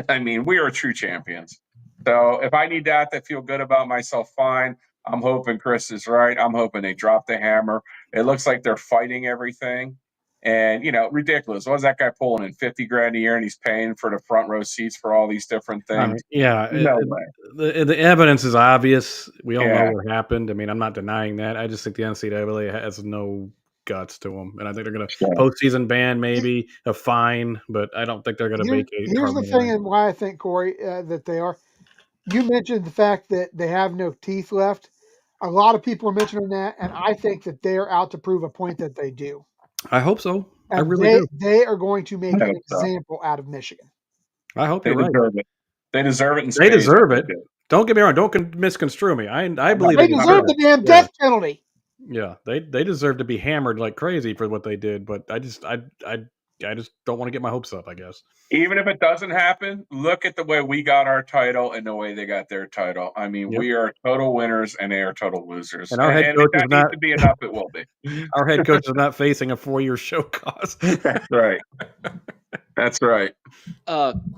I mean, we are true champions. So if I need that to feel good about myself, fine. I'm hoping Chris is right. I'm hoping they drop the hammer. It looks like they're fighting everything. And, ridiculous. What was that guy pulling in $50,000 a year and he's paying for the front row seats for all these different things? No way. The evidence is obvious. We all know Yeah. what happened. I mean, I'm not denying that. I just think the NCAA has no guts to them, and I think they're going to postseason ban, maybe a fine, but I don't think they're going to vacate. Here's the thing, and why I think, Cory, that they are. You mentioned the fact that they have no teeth left. A lot of people are mentioning that, and I think that they are out to prove a point that they do. I hope so. And I really do. They are going to make an example out of Michigan. I hope they you're right. Deserve it. They deserve it. They deserve it. Don't get me wrong. Don't misconstrue me. I believe they deserve the damn death penalty. Yeah, they deserve to be hammered like crazy for what they did, but I just don't want to get my hopes up, I guess. Even if it doesn't happen, look at the way we got our title and the way they got their title. I mean, we are total winners and they are total losers. And our head coach if that needs to be enough, it will be. Our head coach is not facing a 4-year show cause. That's right. That's right.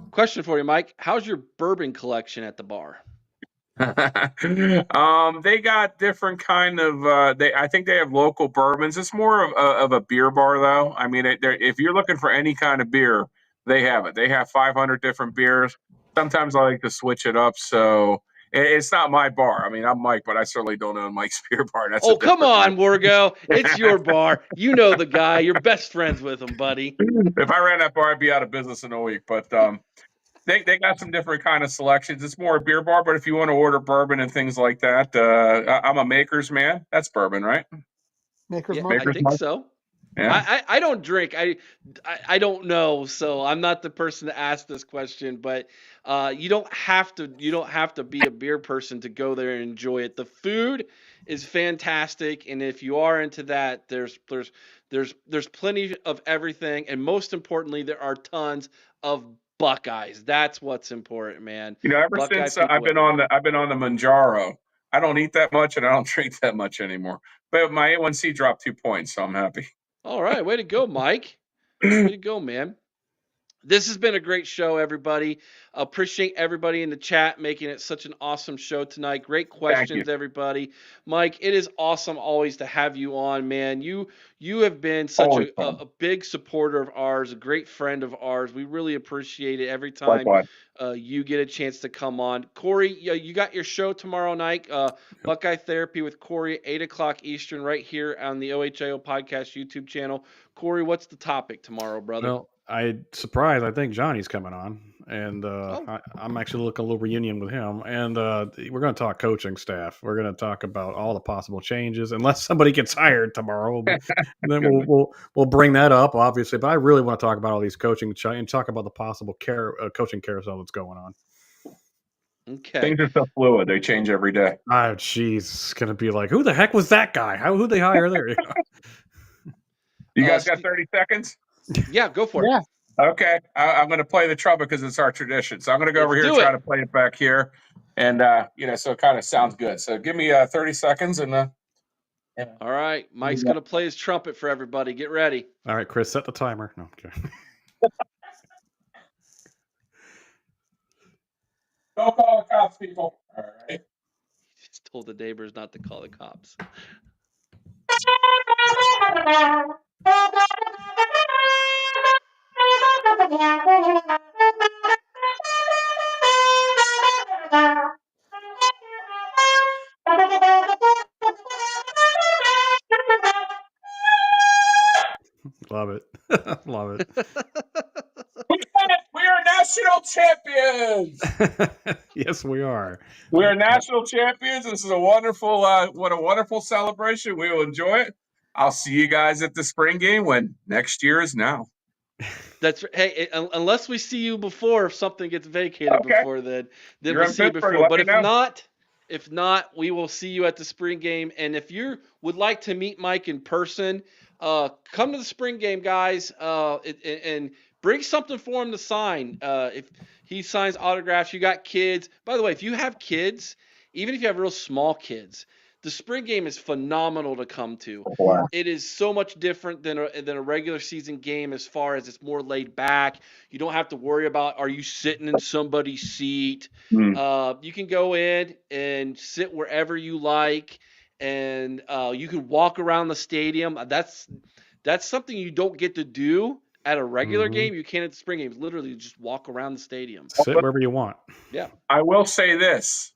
Question for you, Mike. How's your bourbon collection at the bar? They got different kind of. I think they have local bourbons. It's more of a beer bar, though. I mean, if you're looking for any kind of beer, they have it. They have 500 different beers. Sometimes I like to switch it up. So it's not my bar. I mean, I'm Mike, but I certainly don't own Mike's beer bar. That's come on, Wargo. It's your bar. You know the guy. You're best friends with him, buddy. If I ran that bar, I'd be out of business in a week. But they got some different kind of selections. It's more a beer bar, but if you want to order bourbon and things like that, I'm a Maker's man. That's bourbon, right? Maker's Mark? I think so. Yeah. I don't drink. I don't know, so I'm not the person to ask this question. But you don't have to be a beer person to go there and enjoy it. The food is fantastic, and if you are into that, there's plenty of everything, and most importantly, there are tons of Buckeyes. That's what's important, man. Ever since I've been on the Manjaro, I don't eat that much and I don't drink that much anymore. But my A1C dropped 2 points, so I'm happy. All right, way to go, Mike. Way to go, man. This has been a great show, everybody. Appreciate everybody in the chat making it such an awesome show tonight. Great questions, everybody. Mike, it is awesome always to have you on, man. You have been such a big supporter of ours, a great friend of ours. We really appreciate it every time you get a chance to come on. Cory, you got your show tomorrow night, Buckeye Therapy with Cory, 8 o'clock Eastern, right here on the OHIO Podcast YouTube channel. Cory, what's the topic tomorrow, brother? Well, I think Johnny's coming on, and I'm actually looking a little reunion with him, and we're going to talk coaching staff. We're going to talk about all the possible changes, unless somebody gets hired tomorrow. But then we'll bring that up, obviously. But I really want to talk about all these coaching and talk about the possible coaching carousel that's going on. Okay. Things are so fluid; they change every day. Oh, jeez, it's going to be like, who the heck was that guy? Who'd they hire there? You guys got 30 seconds? Yeah, go for it. Yeah. Okay, I'm going to play the trumpet because it's our tradition. So I'm going to go over here and try to play it back here, and so it kind of sounds good. So give me 30 seconds, and all right, Mike's going to play his trumpet for everybody. Get ready. All right, Chris, set the timer. No, okay. Don't call the cops, people. All right. He just told the neighbors not to call the cops. Love it. Love it. We are national champions. Yes, we are. We are national champions. This is a wonderful, what a wonderful celebration. We will enjoy it. I'll see you guys at the spring game when next year is now. That's hey. Unless we see you before, if something gets vacated before then we'll see you before. But if not, we will see you at the spring game. And if you would like to meet Mike in person, come to the spring game, guys, and bring something for him to sign. If he signs autographs, you got kids. By the way, if you have kids, even if you have real small kids, the spring game is phenomenal to come to. Wow. It is so much different than a regular season game as far as it's more laid back. You don't have to worry about, are you sitting in somebody's seat? Mm. You can go in and sit wherever you like, and you can walk around the stadium. That's something you don't get to do at a regular game. You can at the spring games. Literally just walk around the stadium. Sit wherever you want. Yeah. I will say this.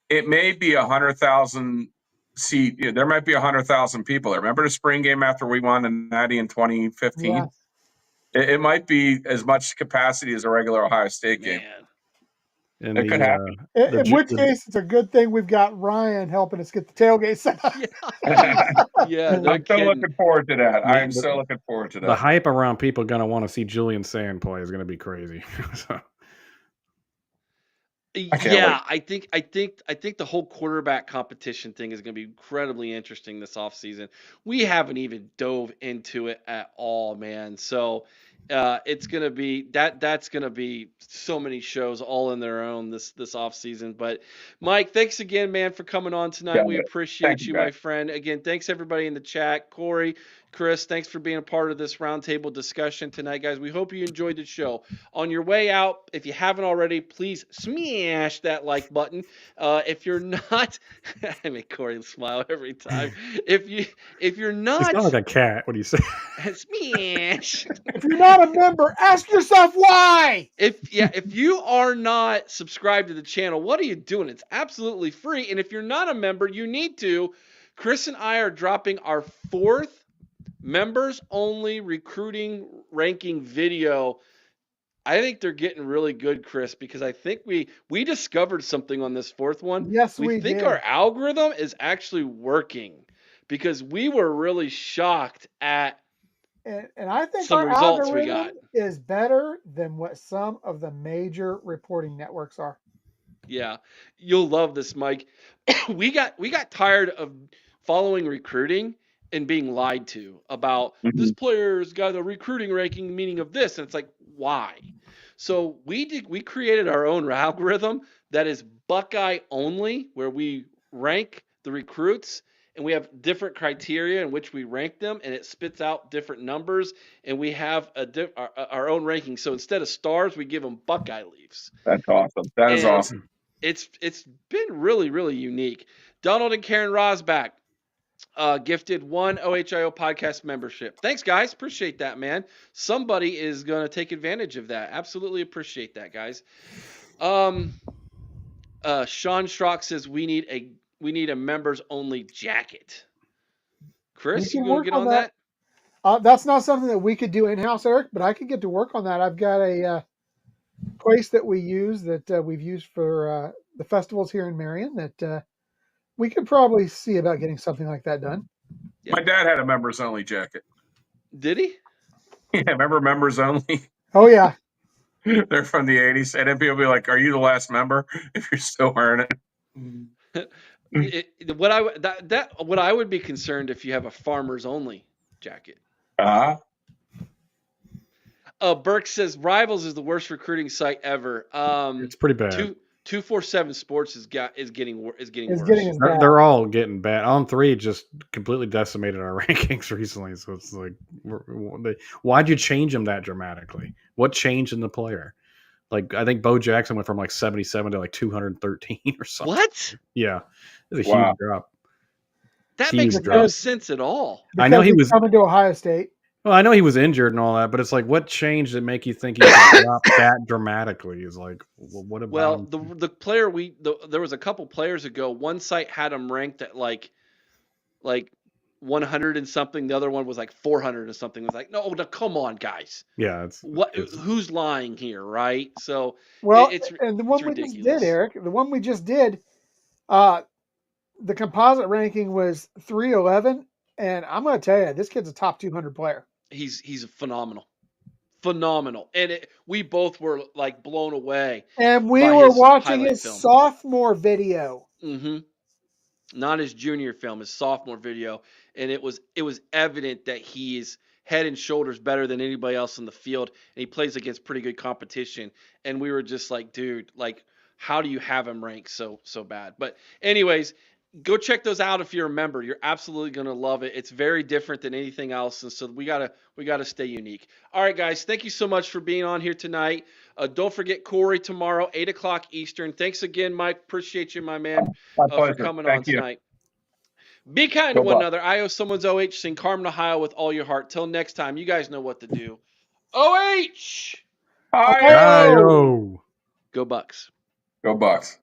It may be 100,000 seat. There might be 100,000 people there. Remember the spring game after we won the Natty in 2015? Yeah. It might be as much capacity as a regular Ohio State game. Man. And It could happen. In which case, it's a good thing we've got Ryan helping us get the tailgate set up. Yeah, no I'm so kidding. looking forward to that. I am The- so looking forward to The that. hype around people going to want to see Julian Sand play is going to be crazy. So, can't Yeah, I think the whole quarterback competition thing is going to be incredibly interesting this offseason. We haven't even dove into it at all, man. So it's going to be that's going to be so many shows all in their own this offseason. But Mike, thanks again, man, for coming on tonight. Got We it. appreciate Thank you, you, my guys. friend. Again, thanks everybody in the chat. Cory, Chris, thanks for being a part of this roundtable discussion tonight, guys. We hope you enjoyed the show. On your way out, if you haven't already, please smash that like button. If you're not, I make Cory smile every time. If you're you not, sound like a cat. What do you say? smash. If you're not a member, ask yourself why. If you are not subscribed to the channel, what are you doing? It's absolutely free. And if you're not a member, you need to. Chris and I are dropping our 4th members only recruiting ranking video. I think they're getting really good, Chris, because I think we discovered something on this 4th one. Yes, we we think did. our algorithm is actually working, because we were really shocked at And I think some our results we algorithm is better than what some of the major reporting networks are. Yeah, you'll love this, Mike. we got tired of following recruiting and being lied to about this player's got a recruiting ranking meaning of this, and it's like, why? So we created our own algorithm that is Buckeye only, where we rank the recruits, and we have different criteria in which we rank them, and it spits out different numbers, and we have our own ranking. So instead of stars, we give them Buckeye leaves. That's awesome. That is And awesome. It's been really, really unique. Donald and Karen Rosbach gifted 1 OHIO podcast membership. Thanks, guys. Appreciate that, man. Somebody is going to take advantage of that. Absolutely appreciate that, guys. Sean Schrock says we need a members only jacket. Chris, you going to get on that? That's not something that we could do in-house, Eric, but I could get to work on that. I've got a place that we use that we've used for the festivals here in Marion that we could probably see about getting something like that done. Yeah. My dad had a members only jacket. Did he? Yeah, remember members only? Oh yeah. They're from the 80s. And then people be like, are you the last member if you're still wearing it? What I would be concerned if you have a farmers only jacket. Burke says Rivals is the worst recruiting site ever. It's pretty bad. 247 Sports is getting worse. They're all getting bad. On 3 just completely decimated our rankings recently. So it's like, why'd you change them that dramatically? What changed in the player? Like, I think Bo Jackson went from like 77 to like 213 or something. What? Yeah, it's a huge drop. That makes no sense at all. Because I know he was coming to Ohio State. Well, I know he was injured and all that, but it's like, what changed that make you think he could drop that dramatically? Is like, what about? Well, the player there was a couple players ago. One site had him ranked at like 100 and something. The other one was like 400 or something. It was like, no, come on, guys. Yeah, who's lying here, right? So and the one we just did, Eric, the one we just did, the composite ranking was 311, and I'm going to tell you, this kid's a top 200 player. He's phenomenal, and we both were like blown away. And we were watching his sophomore video. Mm-hmm. Not his junior film, his sophomore video, and it was evident that he is head and shoulders better than anybody else in the field, and he plays against pretty good competition. And we were just like, dude, like, how do you have him ranked so bad? But anyways, go check those out if you're a member. You're absolutely going to love it. It's very different than anything else, and so we gotta stay unique. All right, guys, thank you so much for being on here tonight. Don't forget Cory tomorrow, 8:00 Eastern. Thanks again, Mike. Appreciate you, my man, My for pleasure. coming Thank on you. tonight. Be kind Go to one Bucks. another. I owe someone's OH. Sing Carmen, Ohio with all your heart. Till next time, you guys know what to do. OH! Hi. Oh! Yo. Go Bucks. Go Bucks.